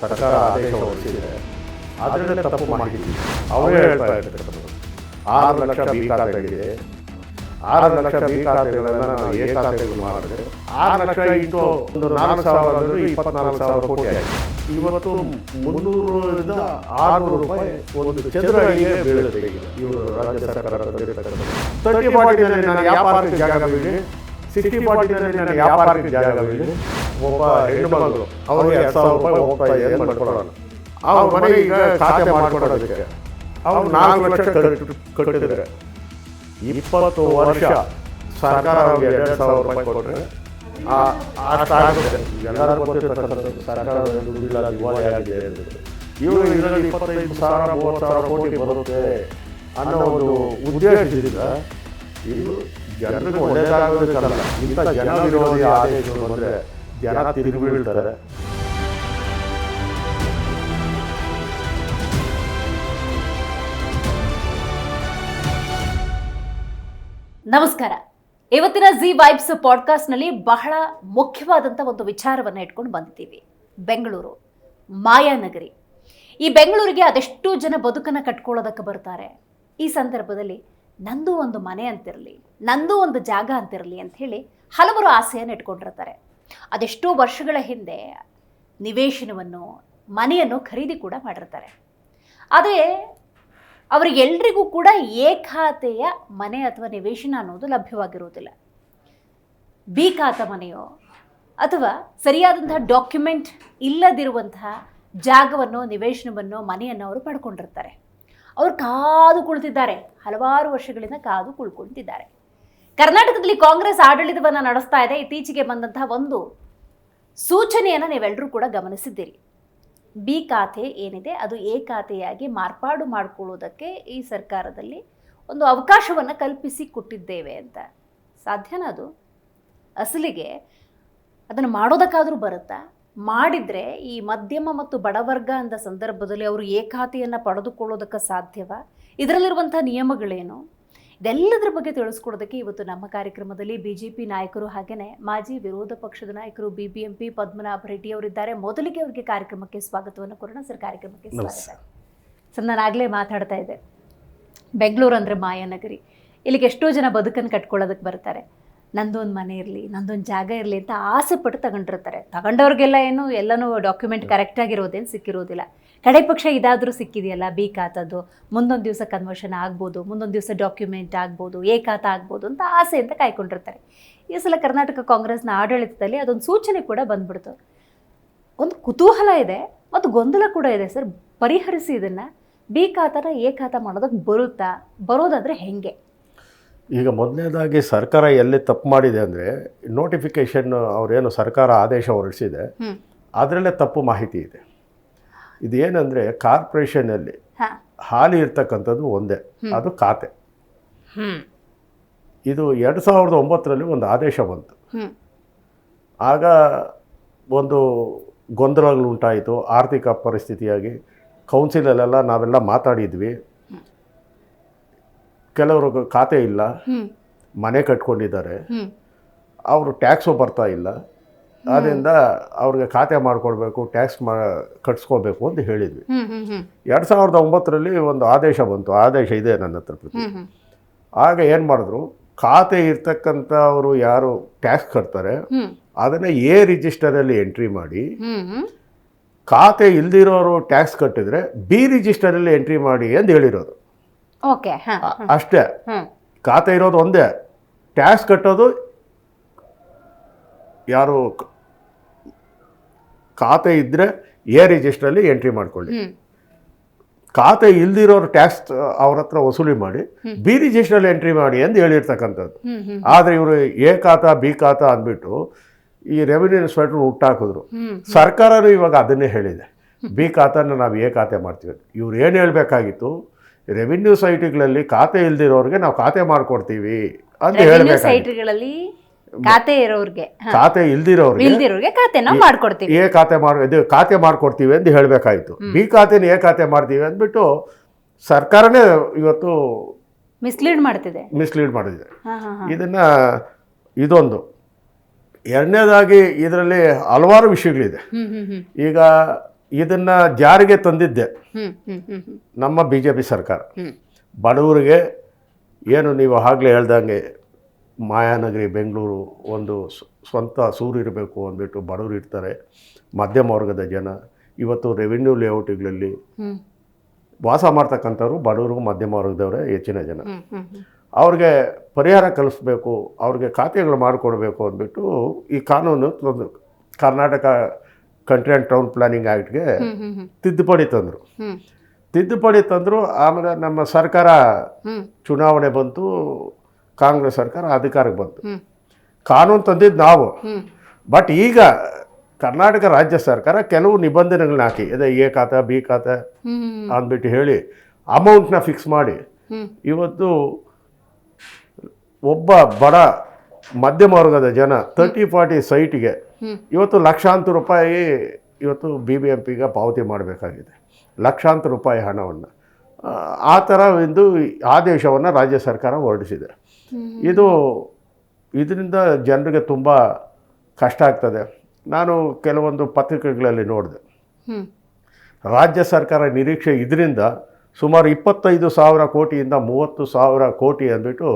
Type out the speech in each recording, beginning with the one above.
ಸರ್ಕಾರ ಆದೇಶ ಹೊರಡಿಸಿದೆ, ಅದರಲ್ಲೇ ತಪ್ಪು ಮಾಹಿತಿ ಅವರೇ ಹೇಳ್ತಾ ಇರ್ತಕ್ಕಂಥದ್ದು. 6 ಲಕ್ಷ ಬಿ ಖಾತೆಗಳಿದೆ. 6 ಲಕ್ಷ ಬಿ ಖಾತೆಗಳನ್ನು ನಾವು ಎ ಖಾತೆಗಳು ಮಾಡಿದ್ರೆ 6 ಲಕ್ಷ ಇಂಟು ಒಂದು 4,000 ಅಂದರೆ 24,000 ಕೋಟಿ ಆಯಿತು. ಇವತ್ತು 300ರಿಂದ 600 ರೂಪಾಯಿ ಒಂದು ಚದರ ಅಡಿಗೆ ಬೀಳುತ್ತೆ. ಇವರು ರಾಜ್ಯ ಸರ್ಕಾರ ತಂದಿರ್ತಕ್ಕಂಥದ್ದು 30-40ನಲ್ಲಿ ನಾನು ವ್ಯಾಪಾರಕ್ಕೆ ಜಾಗ ಬೀಳಿ, 60-40ನಲ್ಲಿ ನಾನು ವ್ಯಾಪಾರಕ್ಕೆ ಜಾಗ ಬೀಳಿ, ಒಬ್ಬ ಹೆಣ್ಣು ಮಗಳು ಅವ್ರಿಗೆ 2,000 ರೂಪಾಯಿ ಹೋಗ್ತಾ ಇದೆ ಏನು ಮಾಡ್ಕೊಳ್ಳೋಣ. ಅವ್ರ ಮನೆಗೆ ಈಗ ಖಾತೆ ಮಾಡ್ಕೊಡೋದಕ್ಕೆ ಅವ್ರು 4 ಲಕ್ಷ ಕಟ್ಟಿದ್ರೆ 20 ವರ್ಷ ಸರ್ಕಾರ ಅವ್ರಿಗೆ 2,000 ರೂಪಾಯಿ ಕೊಟ್ಟರೆ ಅಷ್ಟಾಗುತ್ತೆ. ಎಲ್ಲರೂ ಗೊತ್ತಿರ್ತಕ್ಕಂಥದ್ದು ಸರ್ಕಾರದ ದುಡ್ಡಿಲ್ಲ, ದಿವಾಳಿ ಆಗಿದೆ. ಇವರು ಇದರಲ್ಲಿ 25,000-30,000 ಕೋಟಿ ಬರುತ್ತೆ ಅನ್ನೋ ಒಂದು ಉದ್ದೇಶದಿಂದ ಇದು ಜನರಿಗೆ ಒಳ್ಳೆಯದಾಗೋದಕ್ಕಲ್ಲ, ಇಂಥ ಜನ ವಿರೋಧಿ ಆದೇಶಗಳು ಬಂದರೆ ಜನ ತಿರುಗಿ ಬೀಳ್ತಾರೆ. ನಮಸ್ಕಾರ. ಇವತ್ತಿನ ಜಿ ವೈಬ್ಸ್ ಪಾಡ್ಕಾಸ್ಟ್ನಲ್ಲಿ ಬಹಳ ಮುಖ್ಯವಾದಂಥ ಒಂದು ವಿಚಾರವನ್ನು ಇಟ್ಕೊಂಡು ಬಂದಿದ್ದೀವಿ. ಬೆಂಗಳೂರು ಮಾಯಾನಗರಿ. ಈ ಬೆಂಗಳೂರಿಗೆ ಅದೆಷ್ಟು ಜನ ಬದುಕನ್ನು ಕಟ್ಕೊಳ್ಳೋದಕ್ಕೆ ಬರ್ತಾರೆ. ಈ ಸಂದರ್ಭದಲ್ಲಿ ನಂದು ಒಂದು ಮನೆ ಅಂತಿರಲಿ, ನಂದು ಒಂದು ಜಾಗ ಅಂತಿರಲಿ ಅಂತ ಹೇಳಿ ಹಲವರು ಆಸೆಯನ್ನು ಇಟ್ಕೊಂಡಿರ್ತಾರೆ. ಅದೆಷ್ಟೋ ವರ್ಷಗಳ ಹಿಂದೆ ನಿವೇಶನವನ್ನು, ಮನೆಯನ್ನು ಖರೀದಿ ಕೂಡ ಮಾಡಿರ್ತಾರೆ. ಆದರೆ ಅವರಿಗೆಲ್ರಿಗೂ ಕೂಡ ಎ ಖಾತೆಯ ಮನೆ ಅಥವಾ ನಿವೇಶನ ಅನ್ನೋದು ಲಭ್ಯವಾಗಿರುವುದಿಲ್ಲ. ಬಿ ಖಾತೆ ಮನೆಯೋ ಅಥವಾ ಸರಿಯಾದಂತಹ ಡಾಕ್ಯುಮೆಂಟ್ ಇಲ್ಲದಿರುವಂತಹ ಜಾಗವನ್ನು, ನಿವೇಶನವನ್ನು, ಮನೆಯನ್ನು ಅವರು ಪಡ್ಕೊಂಡಿರ್ತಾರೆ. ಅವರು ಕಾದು ಕುಳಿತಿದ್ದಾರೆ, ಹಲವಾರು ವರ್ಷಗಳಿಂದ ಕಾದು ಕುಳ್ಕೊಳ್ತಿದ್ದಾರೆ. ಕರ್ನಾಟಕದಲ್ಲಿ ಕಾಂಗ್ರೆಸ್ ಆಡಳಿತವನ್ನು ನಡೆಸ್ತಾ ಇದೆ. ಇತ್ತೀಚೆಗೆ ಬಂದಂತಹ ಒಂದು ಸೂಚನೆಯನ್ನು ನೀವೆಲ್ಲರೂ ಕೂಡ ಗಮನಿಸಿದ್ದೀರಿ. ಬಿ ಖಾತೆ ಏನಿದೆ ಅದು ಎ ಖಾತೆಯಾಗಿ ಮಾರ್ಪಾಡು ಮಾಡಿಕೊಳ್ಳುವುದಕ್ಕೆ ಈ ಸರ್ಕಾರದಲ್ಲಿ ಒಂದು ಅವಕಾಶವನ್ನು ಕಲ್ಪಿಸಿ ಕೊಟ್ಟಿದ್ದೇವೆ ಅಂತ. ಸಾಧ್ಯನಾ ಅದು? ಅಸಲಿಗೆ ಅದನ್ನು ಮಾಡೋದಕ್ಕಾದರೂ ಬರುತ್ತಾ? ಮಾಡಿದರೆ ಈ ಮಧ್ಯಮ ಮತ್ತು ಬಡವರ್ಗ ಅಂದ ಸಂದರ್ಭದಲ್ಲಿ ಅವರು ಎ ಖಾತೆಯನ್ನು ಪಡೆದುಕೊಳ್ಳೋದಕ್ಕೆ ಸಾಧ್ಯವಾ? ಇದರಲ್ಲಿರುವಂಥ ನಿಯಮಗಳೇನು? ಇದೆಲ್ಲದರ ಬಗ್ಗೆ ತಿಳಿಸ್ಕೊಡೋದಕ್ಕೆ ಇವತ್ತು ನಮ್ಮ ಕಾರ್ಯಕ್ರಮದಲ್ಲಿ ಬಿಜೆಪಿ ನಾಯಕರು ಹಾಗೆಯೇ ಮಾಜಿ ವಿರೋಧ ಪಕ್ಷದ ನಾಯಕರು BBMP ಪದ್ಮನಾಭ ರೆಡ್ಡಿ ಅವರಿದ್ದಾರೆ. ಮೊದಲಿಗೆ ಅವರಿಗೆ ಕಾರ್ಯಕ್ರಮಕ್ಕೆ ಸ್ವಾಗತವನ್ನು ಕೊಡೋಣ. ಸರ್, ಕಾರ್ಯಕ್ರಮಕ್ಕೆ ಸ್ವಾಗತ. ಸರ್, ನಾನು ಆಗಲೇ ಮಾತಾಡ್ತಾ ಇದ್ದೆ, ಬೆಂಗಳೂರು ಅಂದರೆ ಮಾಯಾನಗರಿ. ಇಲ್ಲಿಗೆ ಎಷ್ಟೋ ಜನ ಬದುಕನ್ನು ಕಟ್ಕೊಳ್ಳೋದಕ್ಕೆ ಬರ್ತಾರೆ. ನಂದೊಂದು ಮನೆ ಇರಲಿ, ನಂದೊಂದು ಜಾಗ ಇರಲಿ ಅಂತ ಆಸೆ ಪಟ್ಟು ತಗೊಂಡಿರ್ತಾರೆ. ತಗೊಂಡವ್ರಿಗೆಲ್ಲ ಏನು ಎಲ್ಲನೂ ಡಾಕ್ಯುಮೆಂಟ್ ಕರೆಕ್ಟಾಗಿರೋದೇನು ಸಿಕ್ಕಿರೋದಿಲ್ಲ. ಕಡೆ ಪಕ್ಷ ಇದಾದರೂ ಸಿಕ್ಕಿದೆಯಲ್ಲ ಬಿ ಖಾತದ್ದು, ಮುಂದೊಂದು ದಿವಸ ಕನ್ವರ್ಷನ್ ಆಗ್ಬೋದು, ಮುಂದೊಂದು ದಿವಸ ಡಾಕ್ಯುಮೆಂಟ್ ಆಗ್ಬೋದು, ಎ ಖಾತೆ ಆಗ್ಬೋದು ಅಂತ ಆಸೆಯಿಂದ ಕಾಯ್ಕೊಂಡಿರ್ತಾರೆ. ಈ ಸಲ ಕರ್ನಾಟಕ ಕಾಂಗ್ರೆಸ್ನ ಆಡಳಿತದಲ್ಲಿ ಅದೊಂದು ಸೂಚನೆ ಕೂಡ ಬಂದ್ಬಿಡ್ತು. ಒಂದು ಕುತೂಹಲ ಇದೆ ಮತ್ತು ಗೊಂದಲ ಕೂಡ ಇದೆ. ಸರ್, ಪರಿಹರಿಸಿ ಇದನ್ನು. ಬಿ ಖಾತನ ಎ ಖಾತೆ ಮಾಡೋದಕ್ಕೆ ಬರುತ್ತಾ? ಬರೋದಾದರೆ ಹೆಂಗೆ? ಈಗ ಮೊದಲನೇದಾಗಿ ಸರ್ಕಾರ ಎಲ್ಲಿ ತಪ್ಪು ಮಾಡಿದೆ ಅಂದರೆ, ನೋಟಿಫಿಕೇಶನ್ ಅವರೇನು ಸರ್ಕಾರ ಆದೇಶ ಹೊರಡಿಸಿದೆ ಅದರಲ್ಲೇ ತಪ್ಪು ಮಾಹಿತಿ ಇದೆ. ಇದೇನೆಂದರೆ ಕಾರ್ಪೊರೇಷನಲ್ಲಿ ಹಾಲಿ ಇರ್ತಕ್ಕಂಥದ್ದು ಒಂದೇ, ಅದು ಖಾತೆ. ಇದು 2009ರಲ್ಲಿ ಒಂದು ಆದೇಶ ಬಂತು. ಆಗ ಒಂದು ಗೊಂದಲಗಳು ಉಂಟಾಯಿತು. ಆರ್ಥಿಕ ಪರಿಸ್ಥಿತಿಯಾಗಿ ಕೌನ್ಸಿಲಲ್ಲೆಲ್ಲ ನಾವೆಲ್ಲ ಮಾತಾಡಿದ್ವಿ. ಕೆಲವರು ಖಾತೆ ಇಲ್ಲ, ಮನೆ ಕಟ್ಕೊಂಡಿದ್ದಾರೆ, ಅವರು ಟ್ಯಾಕ್ಸು ಬರ್ತಾ ಇಲ್ಲ, ಅದರಿಂದ ಅವ್ರಿಗೆ ಖಾತೆ ಮಾಡಿಕೊಡ್ಬೇಕು, ಟ್ಯಾಕ್ಸ್ ಕಟ್ಸ್ಕೋಬೇಕು ಅಂತ ಹೇಳಿದ್ವಿ. 2009ರಲ್ಲಿ ಒಂದು ಆದೇಶ ಬಂತು. ಆದೇಶ ಇದೆ ನನ್ನ ಹತ್ರ. ಆಗ ಏನು ಮಾಡಿದ್ರು, ಖಾತೆ ಇರ್ತಕ್ಕಂಥವರು ಯಾರು ಟ್ಯಾಕ್ಸ್ ಕಟ್ತಾರೆ ಅದನ್ನು ಎ ರಿಜಿಸ್ಟರಲ್ಲಿ ಎಂಟ್ರಿ ಮಾಡಿ, ಖಾತೆ ಇಲ್ದಿರೋರು ಟ್ಯಾಕ್ಸ್ ಕಟ್ಟಿದ್ರೆ ಬಿ ರಿಜಿಸ್ಟರಲ್ಲಿ ಎಂಟ್ರಿ ಮಾಡಿ ಅಂತ ಹೇಳಿರೋದು. ಅಷ್ಟೇ. ಖಾತೆ ಇರೋದು ಒಂದೇ, ಟ್ಯಾಕ್ಸ್ ಕಟ್ಟೋದು ಯಾರು ಖಾತೆ ಇದ್ದರೆ ಎ ರಿಜಿಸ್ಟ್ರಲ್ಲಿ ಎಂಟ್ರಿ ಮಾಡ್ಕೊಳ್ಳಿ, ಖಾತೆ ಇಲ್ದಿರೋರು ಟ್ಯಾಕ್ಸ್ ಅವ್ರ ಹತ್ರ ವಸೂಲಿ ಮಾಡಿ ಬಿ ರಿಜಿಸ್ಟ್ರಲ್ಲಿ ಎಂಟ್ರಿ ಮಾಡಿ ಅಂತ ಹೇಳಿರ್ತಕ್ಕಂಥದ್ದು. ಆದರೆ ಇವರು ಎ ಖಾತಾ ಬಿ ಖಾತಾ ಅಂದ್ಬಿಟ್ಟು ಈ ರೆವಿನ್ಯೂ ಇನ್ಸ್ಪೆಕ್ಟರ್ ಹುಟ್ಟಾಕಿದ್ರು. ಸರ್ಕಾರನೂ ಇವಾಗ ಅದನ್ನೇ ಹೇಳಿದೆ, ಬಿ ಖಾತಾನ ನಾವು ಎ ಖಾತೆ ಮಾಡ್ತೀವಿ. ಇವ್ರು ಏನು ಹೇಳಬೇಕಾಗಿತ್ತು, ರೆವಿನ್ಯೂ ಸೈಟ್ಗಳಲ್ಲಿ ಖಾತೆ ಇಲ್ದಿರೋರಿಗೆ ನಾವು ಖಾತೆ ಮಾಡ್ಕೊಡ್ತೀವಿ ಅಂತ ಹೇಳಬೇಕಾಗಿತ್ತು. ಖಾತೆ ಇರೋರಿಗೆ, ಖಾತೆ ಇಲ್ದಿರೋರಿಗೆ ಮಾಡ್ಕೊಡ್ತೀವಿ, ಎ ಖಾತೆ ಮಾಡ್ಕೊಡ್ತೀವಿ ಅಂತ ಹೇಳಬೇಕಾಯ್ತು. ಬಿ ಖಾತೆನ ಎ ಖಾತೆ ಮಾಡ್ತೀವಿ ಅಂದ್ಬಿಟ್ಟು ಸರ್ಕಾರನೇ ಇವತ್ತು ಮಿಸ್ಲೀಡ್ ಮಾಡಿದೆ. ಇದೊಂದು. ಎರಡನೇದಾಗಿ ಇದರಲ್ಲಿ ಹಲವಾರು ವಿಷಯಗಳಿದೆ. ಈಗ ಇದನ್ನು ಜಾರಿಗೆ ತಂದಿದ್ದೆ ಹ್ಮ್ ಹ್ಮ್ ಹ್ಮ್ ಹ್ಮ್ ನಮ್ಮ BJP ಸರ್ಕಾರ. ಹ್ಮ್ ಬಡವರಿಗೆ ಏನು ನೀವು ಆಗಲೇ ಹೇಳ್ದಂಗೆ ಮಾಯಾನಗರಿ ಬೆಂಗಳೂರು ಒಂದು ಸ್ವಂತ ಸೂರು ಇರಬೇಕು ಅಂದ್ಬಿಟ್ಟು ಬಡವರು ಇರ್ತಾರೆ. ಮಧ್ಯಮ ವರ್ಗದ ಜನ ಇವತ್ತು ರೆವಿನ್ಯೂ ಲೇಔಟ್ಗಳಲ್ಲಿ ಹ್ಮ್ ವಾಸ ಮಾಡ್ತಕ್ಕಂಥವ್ರು ಬಡವರು ಮಧ್ಯಮ ವರ್ಗದವರೇ ಹೆಚ್ಚಿನ ಜನ. ಹ್ಮ್ ಹ್ಮ್ ಹ್ಮ್ ಅವ್ರಿಗೆ ಪರಿಹಾರ ಕಲಿಸ್ಬೇಕು, ಅವ್ರಿಗೆ ಖಾತೆಗಳು ಮಾಡಿಕೊಡ್ಬೇಕು ಅಂದ್ಬಿಟ್ಟು ಈ ಕಾನೂನು Karnataka country and town planning ಆ್ಯಕ್ಟ್ಗೆ ಹ್ಮ್ ಹ್ಮ್ ಹ್ಮ್ ತಿದ್ದುಪಡಿ ತಂದರು. ಹ್ಮ್ ತಿದ್ದುಪಡಿ ತಂದರು. ಆಮೇಲೆ ನಮ್ಮ ಸರ್ಕಾರ ಹ್ಮ್ ಚುನಾವಣೆ ಬಂತು, ಕಾಂಗ್ರೆಸ್ ಸರ್ಕಾರ ಅಧಿಕಾರಕ್ಕೆ ಬಂತು. ಹ್ಮ್ ಕಾನೂನು ತಂದಿದ್ದು ನಾವು. ಹ್ಮ್ ಬಟ್ ಈಗ ಕರ್ನಾಟಕ ರಾಜ್ಯ ಸರ್ಕಾರ ಕೆಲವು ನಿಬಂಧನೆಗಳನ್ನ ಹಾಕಿ ಅದೇ ಎ ಖಾತೆ ಬಿ ಖಾತೆ ಹ್ಮ್ ಅಂದ್ಬಿಟ್ಟು ಹೇಳಿ ಅಮೌಂಟ್ನ ಫಿಕ್ಸ್ ಮಾಡಿ ಹ್ಮ್ ಇವತ್ತು ಒಬ್ಬ ಬಡ ಮಧ್ಯಮ ವರ್ಗದ ಜನ 30-40 ಸೈಟ್ಗೆ ಹ್ಮ್ ಇವತ್ತು ಲಕ್ಷಾಂತರ ರೂಪಾಯಿ ಇವತ್ತು BBMPಗೆ ಪಾವತಿ ಮಾಡಬೇಕಾಗಿದೆ, ಲಕ್ಷಾಂತರ ರೂಪಾಯಿ ಹಣವನ್ನು. ಆ ಥರ ಒಂದು ಆದೇಶವನ್ನು ರಾಜ್ಯ ಸರ್ಕಾರ ಹೊರಡಿಸಿದೆ. ಇದರಿಂದ ಜನರಿಗೆ ತುಂಬ ಕಷ್ಟ ಆಗ್ತದೆ. ನಾನು ಕೆಲವೊಂದು ಪತ್ರಿಕೆಗಳಲ್ಲಿ ನೋಡಿದೆ, ಹ್ಮ್ ರಾಜ್ಯ ಸರ್ಕಾರ ನಿರೀಕ್ಷೆ ಇದರಿಂದ ಸುಮಾರು 25,000 ಕೋಟಿಯಿಂದ 30,000 ಕೋಟಿ ಅಂದ್ಬಿಟ್ಟು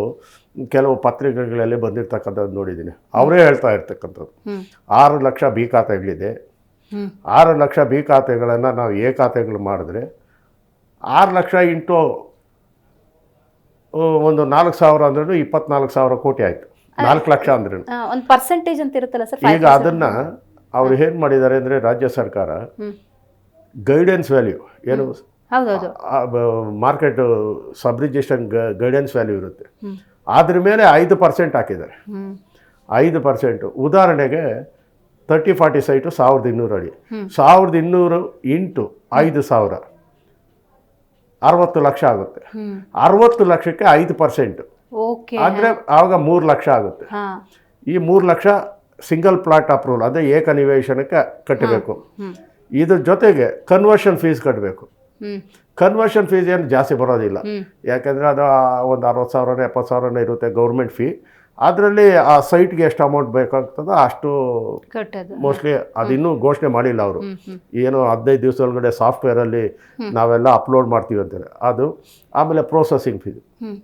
ಕೆಲವು ಪತ್ರಿಕೆಗಳಲ್ಲಿ ಬಂದಿರತಕ್ಕಂಥದ್ದು ನೋಡಿದ್ದೀನಿ. ಅವರೇ ಹೇಳ್ತಾ ಇರ್ತಕ್ಕಂಥದ್ದು. ಹ್ಮ್ 6 ಲಕ್ಷ ಬಿ ಖಾತೆಗಳಿದೆ. ಹ್ಮ್ 6 ಲಕ್ಷ ಬಿ ಖಾತೆಗಳನ್ನು ನಾವು ಎ ಖಾತೆಗಳು ಮಾಡಿದ್ರೆ 6 ಲಕ್ಷ ಇಂಟು ಒಂದು 4,000 ಅಂದ್ರೂ 24,000 ಕೋಟಿ ಆಯಿತು. 4 ಲಕ್ಷ ಅಂದ್ರೆ ಒಂದು ಪರ್ಸೆಂಟೇಜ್ ಅಂತ ಇರುತ್ತಲ್ಲ ಸರ್. ಈಗ ಅದನ್ನು ಅವ್ರು ಏನು ಮಾಡಿದ್ದಾರೆ ಅಂದರೆ ರಾಜ್ಯ ಸರ್ಕಾರ ಹ್ಮ್ ಗೈಡೆನ್ಸ್ ವ್ಯಾಲ್ಯೂ ಏನು ಹೌದೌದು. ಮಾರ್ಕೆಟ್ ಸಬ್ ರಿಜಿಸ್ಟ್ರೇಷನ್ ಗೈಡೆನ್ಸ್ ವ್ಯಾಲ್ಯೂ ಇರುತ್ತೆ, ಹ್ಮ್ ಅದ್ರ ಮೇಲೆ 5% ಹಾಕಿದ್ದಾರೆ. ಹ್ಮ್ 5%. ಉದಾಹರಣೆಗೆ 30-40 ಸೈಟು 1,200 ಅಡಿ. ಹ್ಮ್ 1,200 ಇಂಟು 5,000 60 ಲಕ್ಷ ಆಗುತ್ತೆ. ಹ್ಮ್ 60 ಲಕ್ಷಕ್ಕೆ 5% ಓಕೆ. ಅಂದರೆ ಆವಾಗ 3 ಲಕ್ಷ ಆಗುತ್ತೆ. ಹಾ ಈ 3 ಲಕ್ಷ ಸಿಂಗಲ್ ಪ್ಲಾಟ್ ಅಪ್ರೂವಲ್ ಅದೇ ಏಕ ನಿವೇಶನಕ್ಕೆ ಕಟ್ಟಬೇಕು. ಹ್ಮ್ ಇದ್ರ ಜೊತೆಗೆ ಕನ್ವರ್ಷನ್ ಫೀಸ್ ಕಟ್ಟಬೇಕು. ಹ್ಮ್ ಕನ್ವರ್ಷನ್ ಫೀಸ್ ಏನು ಜಾಸ್ತಿ ಬರೋದಿಲ್ಲ, ಹ್ಮ್ ಯಾಕೆಂದರೆ ಅದು ಒಂದು 60,000 70,000 ಇರುತ್ತೆ ಗೌರ್ಮೆಂಟ್ ಫೀ. ಅದರಲ್ಲಿ ಆ ಸೈಟ್ಗೆ ಎಷ್ಟು ಅಮೌಂಟ್ ಬೇಕಾಗ್ತದೋ ಅಷ್ಟು ಕಟ್ಟೋದು. ಮೋಸ್ಟ್ಲಿ ಅದಿನ್ನೂ ಘೋಷಣೆ ಮಾಡಿಲ್ಲ ಅವರು. ಹ್ಮ್ ಹ್ಮ್ ಏನು 15 ದಿವಸದೊಳಗಡೆ ಸಾಫ್ಟ್ವೇರಲ್ಲಿ ನಾವೆಲ್ಲ ಅಪ್ಲೋಡ್ ಮಾಡ್ತೀವಿ ಅಂತಾರೆ ಅದು. ಆಮೇಲೆ ಪ್ರೊಸೆಸಿಂಗ್ ಫೀಸ್. ಹ್ಮ್